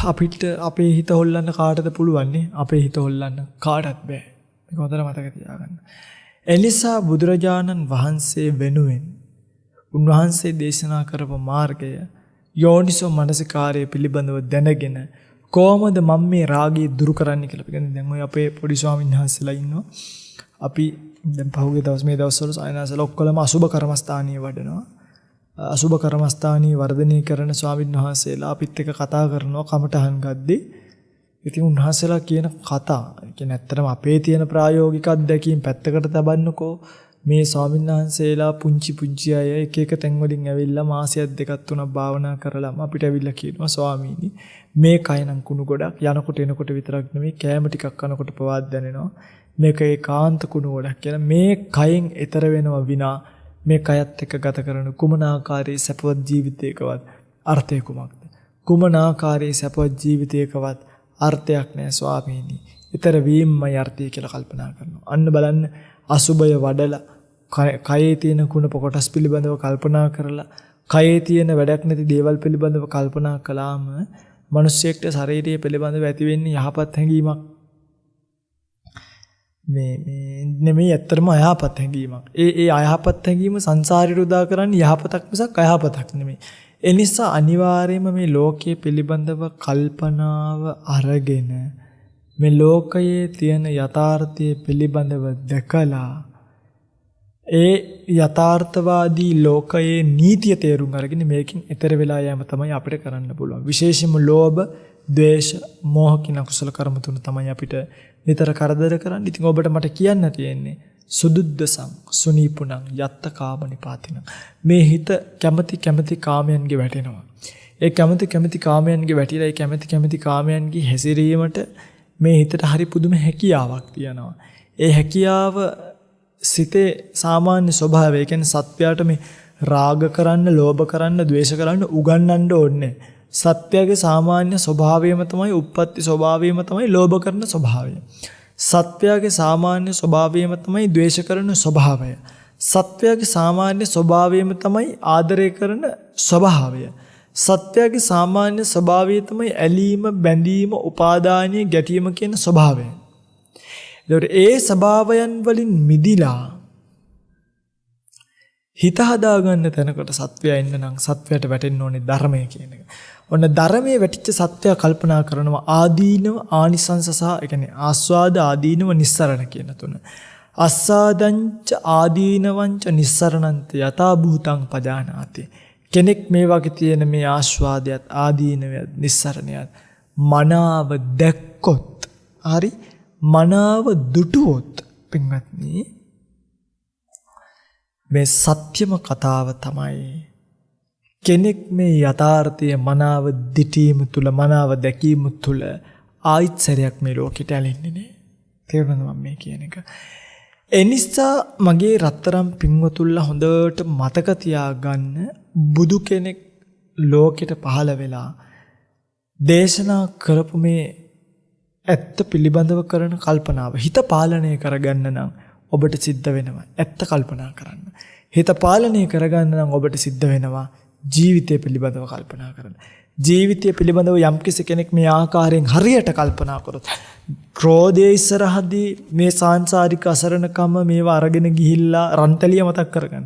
අපිට අපේ හිත හොල්ලන්න කාටද පුළුවන්? අපේ හිත හොල්ලන්න කාටවත් බෑ. මේක හොඳට මතක තියාගන්න. එනිසා බුදුරජාණන් වහන්සේ වෙනුවෙන් උන්වහන්සේ දේශනා කරපු මාර්ගය යෝනිසෝ මනසිකාරය පිළිබඳව දැනගෙන කොහොමද මම මේ රාගය දුරු කරන්නේ කියලා. කියන්නේ දැන් ඔය අපේ පොඩි ස්වාමීන් වහන්සේලා ඉන්නවා. අපි දැන් පහුගිය දවස් මේ දවස්වල සායනාසල ඔක්කොලම අසුබ කර්මස්ථානීය වඩනවා. අසුබ කර්මස්ථානීය වර්ධනය කරන ස්වාමීන් වහන්සේලා අපිත් එක්ක කතා කරනවා කමටහන් ගද්දී. ඉතින් උන්වහන්සේලා කියන කතා කියන්නේ ඇත්තටම අපේ තියෙන ප්‍රායෝගික අත්දැකීම් පැත්තකට තබන්නකෝ. මේ ස්වාමීන් වහන්සේලා පුංචි අය එක එක තැන් වලින් ඇවිල්ලා මාසයක් දෙකක් තුනක් භාවනා කරලාම අපිට ඇවිල්ලා කියනවා ස්වාමීනි මේ කය නම් කුණු ගොඩක් යනකොට එනකොට විතරක් නෙමෙයි කෑම ටිකක් කනකොට පවාත් දැනෙනවා. මේක ඒකාන්ත කුණු ගොඩක් කියලා මේ කයෙන් ඈතර වෙනවා විනා මේ කයත් එක්ක ගත කරන කුමන ආකාරයේ සැපවත් ජීවිතයකවත් අර්ථය කුමක්ද? කුමන ආකාරයේ සැපවත් ජීවිතයකවත් අර්ථයක් නැහැ ස්වාමීනි. ඊතර වීමයි අර්ථය කියලා කල්පනා කරනවා. අන්න බලන්න අසුබය වඩලා කයේ තියෙන කුණප කොටස් පිළිබඳව කල්පනා කරලා කයේ තියෙන වැඩක් නැති දේවල් පිළිබඳව කල්පනා කළාම මිනිස්සෙක්ට ශරීරය පිළිබඳව ඇති වෙන්නේ යහපත් හැඟීමක් මේ නෙමෙයි ඇත්තටම අයහපත් හැඟීමක්. ඒ අයහපත් හැඟීම සංසාරේ උදා කරන්නේ යහපතක් මිසක් අයහපතක් නෙමෙයි. ඒ නිසා අනිවාර්යයෙන්ම මේ ලෝකයේ පිළිබඳව කල්පනාව අරගෙන මේ ලෝකයේ තියෙන යථාර්ථය පිළිබඳව දැකලා ඒ යථාර්ථවාදී ලෝකයේ නීතිය තේරුම් අරගෙන මේකෙන් ඈතර වෙලා යෑම තමයි අපිට කරන්න පුළුවන්. විශේෂයෙන්ම ලෝභ, ද්වේෂ, මෝහ කියන කුසල කර්ම තුන තමයි අපිට නිතර කරදර කරන්නේ. ඉතින් ඔබට මට කියන්න තියෙන්නේ සුදුද්දසං සුනීපුණං යත්ත කාමනිපාතින. මේ හිත කැමැති කාමයන්ගේ වැටෙනවා. ඒ කැමැති කාමයන්ගේ වැටිලා ඒ කැමැති කාමයන්ගේ හැසිරීමට මේ හිතට හරි පුදුම හැකියාවක් තියෙනවා. ඒ හැකියාව සිතේ සාමාන්‍ය ස්වභාවය. ඒ කියන්නේ සත්‍යයට මේ රාග කරන්න, ලෝභ කරන්න, ද්වේෂ කරන්න උගන්වන්න ඕනේ. සත්‍යයේ සාමාන්‍ය ස්වභාවයම තමයි උප්පත්ති ස්වභාවයම තමයි ලෝභ කරන ස්වභාවය. සත්‍යයේ සාමාන්‍ය ස්වභාවයම තමයි ද්වේෂ කරන ස්වභාවය. සත්‍යයේ සාමාන්‍ය ස්වභාවයම තමයි ආදරය කරන ස්වභාවය. සත්‍යයේ සාමාන්‍ය ස්වභාවය තමයි ඇලීම, බැඳීම, උපාදානීය ගැටීම කියන ස්වභාවය. ඒතකොට ඒ ස්වභාවයන් වලින් මිදිලා හිත හදාගන්න තැනකට සත්වයා ඉන්න නම් සත්වයට වැටෙන්න ඕනේ ධර්මය කියන එක. ඔන්න ධර්මයේ වැටිච්ච සත්‍යය කල්පනා කරනවා ආදීනව ආනිසංස සහ ඒ කියන්නේ ආස්වාද ආදීනව නිස්සරණ කියන තුන. අස්සාදංච ආදීනවංච නිස්සරණන්ත යථා භූතං පජානාති. කෙනෙක් මේ වගේ තියෙන මේ ආස්වාදයත් ආදීනවයත් නිස්සරණයත් මනාව දැක්කොත් හරි මනාව දුටුවොත් පින්වත්නි මේ සත්‍යම කතාව තමයි කෙනෙක් මේ යථාර්ථය මනාව දිටීම තුල මනාව දැකීම තුල ආයිත් සැරයක් මේ ලෝකෙට ඇලෙන්නේ නෑ. තේරුණාද මම මේ කියන එක? එනිසා මගේ රත්තරම් පින්වතුල්ලා හොඳට මතක තියාගන්න බුදු කෙනෙක් ලෝකෙට පහළ වෙලා දේශනා කරපු මේ ඇත්ත පිළිබඳව කරන කල්පනාව හිත පාලනය කරගන්න නම් ඔබට සිද්ධ වෙනවා ඇත්ත කල්පනා කරන්න. හිත පාලනය කරගන්න නම් ඔබට සිද්ධ වෙනවා ජීවිතය පිළිබඳව කල්පනා කරන්න. ජීවිතය පිළිබඳව යම්කිසි කෙනෙක් මේ ආකාරයෙන් හරියට කල්පනා කරොත් ක්‍රෝධය ඉස්සරහදී මේ සාංශාරික අසරණකම මේවා අරගෙන ගිහිල්ලා රන්තලිය මතක් කරගන්න.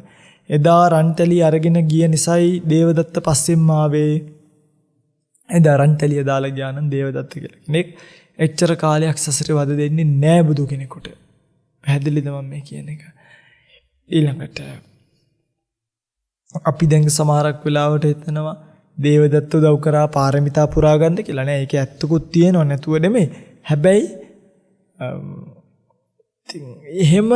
එදා රන්තලිය අරගෙන ගිය නිසායි දේවදත්ත පස්සෙන් ආවේ. එදා රන්තලිය දාලා ගියා නම් දේවදත්ත කියලා කෙනෙක් එච්චර කාලයක් සසරේ වද දෙන්නේ නෑ බුදු කෙනෙකුට. පැහැදිලිද මම මේ කියන එක? ඊළඟට අපි දැන් සමහරක් වෙලාවට හිතනවා දේවදත්ත උදව් කරා පාරමිතා පුරා ගන්න කියලා. නෑ ඒක ඇත්තකුත් තියෙනව නැතුව නෙමෙයි. හැබැයි එහෙම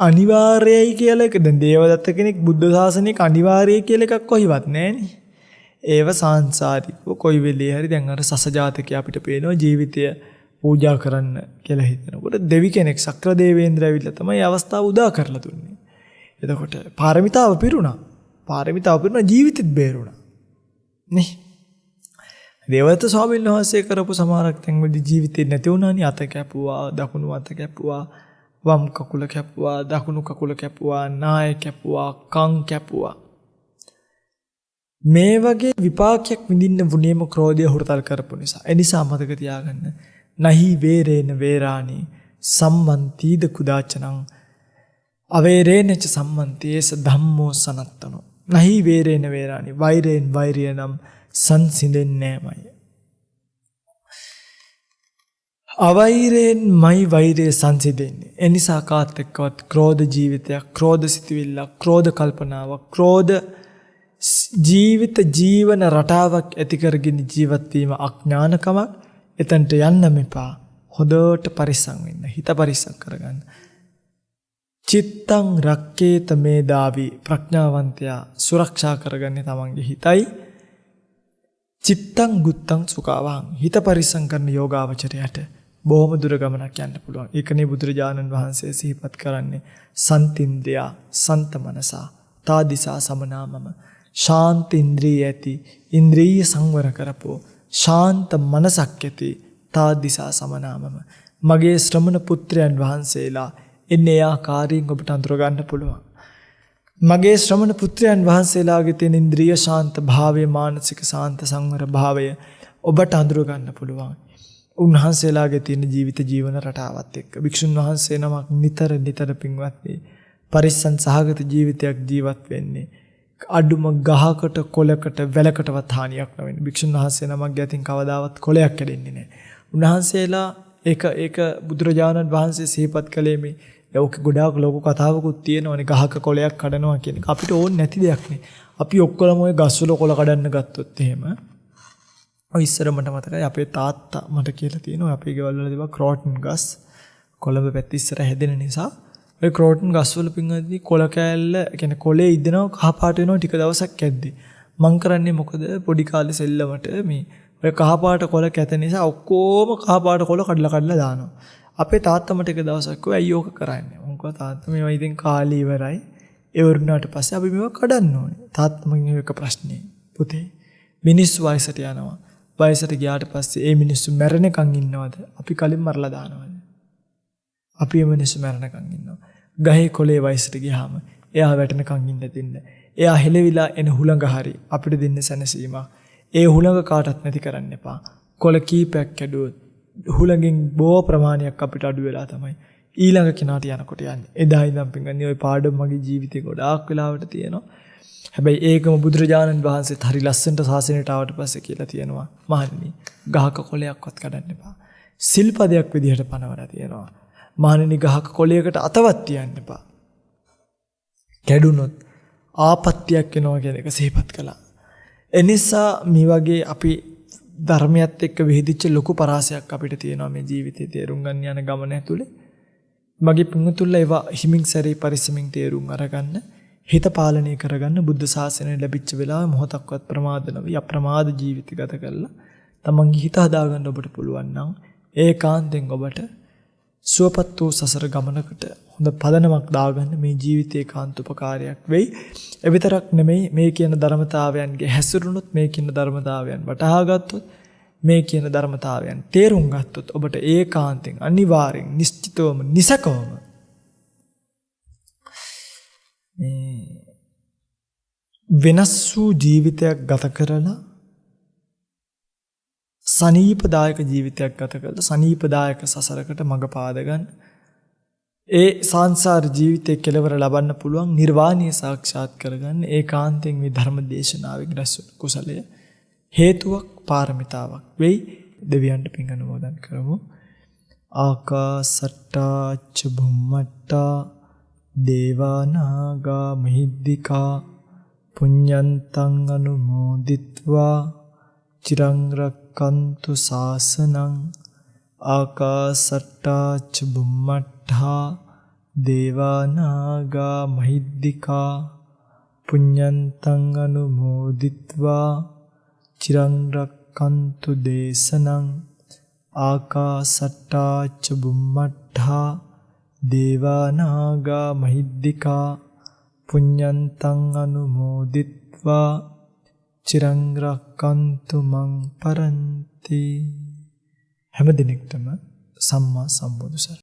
අනිවාර්යයි කියලා එක දැන් දේවදත්ත කෙනෙක් බුද්ධ ශාසනයක අනිවාර්යයි කියලා එකක් කොහිවත් නෑනේ. ඒව සාංශාරිකව කොයි වෙලේ හරි දැන් අර සසජාතකය අපිට පේනවා ජීවිතය පූජා කරන්න කියලා හිතනකොට දෙවි කෙනෙක් සක්‍ර දේවේන්ද්‍ර ඇවිල්ලා තමයි අවස්ථාව උදා කරලා දුන්නේ. එතකොට පාරමිතාව පිරුණා. පාරමිතාව පිරුණා ජීවිතෙත් බේරුණා. නේ? දේවදත්ත ස්වාමීන් වහන්සේ කරපු සමහරක් තැන්වලදී ජීවිතේ නැති වුණානේ. අත කැපුවා, දකුණු අත කැපුවා, වම් කකුල කැපුවා, දකුණු කකුල කැපුවා, නාය කැපුවා, කන් කැපුවා. මේ වගේ විපාකයක් විඳින්න වුණේම ක්‍රෝධය හුරතල් කරපු නිසා. ඒ නිසා මතක තියාගන්න. නහි වේරේන වේරාණි සම්මන්තිද කුදාචනං අවේරේනච සම්මන්තේස ධම්මෝ සනත්තනෝ. නහි වේරේන වේරාණි වෛරයෙන් වෛරය නම් සංසිඳෙන්නේ නැමයි. අවෛරයෙන්මයි වෛරය සංසිඳෙන්නේ. ඒ නිසා කාත් එක්කවත් ක්‍රෝධ ජීවිතයක්, ක්‍රෝධ සිතුවිල්ලක්, ක්‍රෝධ කල්පනාවක්, ක්‍රෝධ ජීවන රටාවක් ඇති කරගෙන ජීවත් වීම අඥානකමක්. එතනට යන්න මෙපා. හොඳට පරිස්සම් වෙන්න. හිත පරිස්සම් කරගන්න. චිත්තං රක්කේත මේදාවි ප්‍රඥාවන්තයා සුරක්ෂා කරගන්නේ තමන්ගේ හිතයි. චිත්තං ගුත්තං සුඛාවං හිත පරිස්සම් කරන යෝගාවචරයට බොහොම දුර ගමනක් යන්න පුළුවන්. ඒකනේ බුදුරජාණන් වහන්සේ සිහිපත් කරන්නේ සන්තින්ද්‍රියා සන්ත මනසා තාදිසා සමනාමම. ශාන්ත ඉන්ද්‍රිය ඇති ඉන්ද්‍රිය සංවර කරපෝ ශාන්ත මනසක් ඇති තාදිසා සමනාමම. මගේ ශ්‍රමණ පුත්‍රයන් වහන්සේලා එන්නේ ආකාරයෙන් ඔබට අඳුර ගන්න පුළුවන්. මගේ ශ්‍රමණ පුත්‍රයන් වහන්සේලාගේ තියෙන ඉන්ද්‍රිය ශාන්ත භාවය, මානසික ශාන්ත සංවර භාවය ඔබට අඳුර ගන්න පුළුවන්. උන්වහන්සේලාගේ තියෙන ජීවිත ජීවන රටාවත් එක්ක භික්ෂුන් වහන්සේ නමක් නිතර පින්වත්නි පරිස්සම් සහගත ජීවිතයක් ජීවත් වෙන්නේ. අඩුම ගහකට කොලකට වැලකටවත් හානියක් නොවෙන භික්ෂුන් වහන්සේ නමක් ගැතින් කවදාවත් කොලයක් කැඩෙන්නේ නැහැ. උන්වහන්සේලා ඒක බුදුරජාණන් වහන්සේ සිහිපත් කළේ මේ ලෝක ගොඩාක් ලෝක කතාවකුත් තියෙනවනේ ගහක කොලයක් කඩනවා කියන එක. අපිට ඕනේ නැති දෙයක් නේ. අපි ඔක්කොම ඔය ගස්වල කොල කඩන්න ගත්තොත් එහෙම ඔය ඉස්සර මට මතකයි අපේ තාත්තා මට කියලා තියෙනවා අපේ ගෙවල් වල තිබ්බා ක්‍රෝටන් ගස් කොළඹ පැත්ත ඉස්සර හැදෙන නිසා ඔය ක්‍රෝටන් ගස්වල පින්වත්නි කොළ කෑල්ල කියන්නේ කොලේ ඉදෙනවා කහ පාට වෙනවා ටික දවසක් ඇද්දි. මං කරන්නේ මොකද පොඩි කාලේ සෙල්ලමට මේ ඔය කහ පාට කොළ කැත නිසා ඔක්කොම කහ පාට කොළ කඩලා දානවා. අපේ තාත්තා මට එක දවසක් කිව්වා ඇයි ඕක කරන්නේ? මං කිව්වා තාත්තා මේවා ඉතින් කාලේ ඉවරයි. ඒ වරුණාට පස්සේ අපි මේවා කඩන්න ඕනේ. තාත්තා මගෙන් එක ප්‍රශ්නේ. පුතේ මිනිස්සු වයසට යනවා. වයසට ගියාට පස්සේ ඒ මිනිස්සු මැරෙනකන් ඉන්නවද? අපි කලින් මරලා දානවද? අපි මේ මිනිස්සු මැරෙනකන් ඉන්නවා. ගහේ කොලේ වයසට ගියාම එයා වැටෙනකන් ඉන්න දෙන්න. එයා හෙලවිලා එන හුළඟ හරි අපිට දෙන්න සැනසීමක්. ඒ හුළඟ කාටවත් නැති කරන්න එපා. කොළ කීපයක් කැඩුවොත් හුළඟින් බොහෝ ප්‍රමාණයක් අපිට අඩු වෙලා තමයි ඊළඟ කෙනාට යනකොට යන්නේ. එදා ඉඳන් පින්ගන්නේ ওই පාඩම මගේ ජීවිතේ ගොඩාක් වෙලාවට තියෙනවා. හැබැයි ඒකම බුදුරජාණන් වහන්සේත් හරි ලස්සනට ශාසනයට ආවට පස්සේ කියලා තියෙනවා. මහණෙනි ගහක කොළයක්වත් කඩන්න එපා. සිල්පදයක් විදිහට පනවලා තියෙනවා. මහණෙනි ගහක කොළයකට අතවත් තියන්න එපා. කැඩුනොත් ආපත්‍යක් වෙනවා කියන එක සිහිපත් කළා. එනිසා මේ වගේ අපි ධර්මයත් එක්ක විහිදිච්ච ලොකු පරාසයක් අපිට තියෙනවා මේ ජීවිතේ තේරුම් ගන්න යන ගමන ඇතුලේ. මගේ පින්තුල්ලා ඒවා හිමින් සැරේ පරිස්සමින් තේරුම් අරගන්න, හිත පාලනය කරගන්න, බුද්ධ ශාසනය ලැබිච්ච වෙලාවේ මොහොතක්වත් ප්‍රමාද නොවි අප්‍රමාද ජීවිත ගත කරලා තමන්ගේ හිත හදාගන්න ඔබට පුළුවන් නම් ඒකාන්තයෙන් ඔබට සුවපත් වූ සසර ගමනකට හොඳ පදනමක් දාගන්න මේ ජීවිතේ කාන්ත උපකාරයක් වෙයි. ඒ විතරක් නෙමෙයි මේ කියන ධර්මතාවයන්ගේ හැසිරුණොත් මේ කියන ධර්මතාවයන් වටහා ගත්තොත් මේ කියන ධර්මතාවයන් තේරුම් ගත්තොත් ඔබට ඒකාන්තයෙන් අනිවාර්යෙන් නිශ්චිතවම නිසකවම වෙනස් වූ ජීවිතයක් ගත කරලා සනීපදායක ජීවිතයක් ගත කරලා සනීපදායක සසරකට මඟ පාද ගන්න. ඒ සංසාර ජීවිතයේ කෙලවර ලබන්න පුළුවන් නිර්වාණය සාක්ෂාත් කරගන්න ඒකාන්තයෙන් මේ ධර්ම දේශනාවෙන් රැස් වූ කුසලය හේතුවක් පාරමිතාවක් වෙයි. දෙවියන්ට පින් අනුමෝදන් කරමු. ආකාසට්ටා ච බුම්මට්ටා දේවානාගා මහිද්దికා පුඤ්ඤන්තං අනුමෝදිත්වා චිරං රක්칸තු ශාසනං. ආකාසට්ටා ච බුම්මට්ටා දේවානාගා මහිද්దికා පුඤ්ඤන්තං අනුමෝදිත්වා චිරං රක්칸තු දේශනං. ආකාසට්ටා ච බුම්මට්ටා දේවානාගා මහිද්దికා පුඤ්ඤන්තං අනුමෝදිත්වා චිරං රක්칸තු මං පරන්ති. හැම දිනෙකටම සම්මා සම්බුදු සරණයි.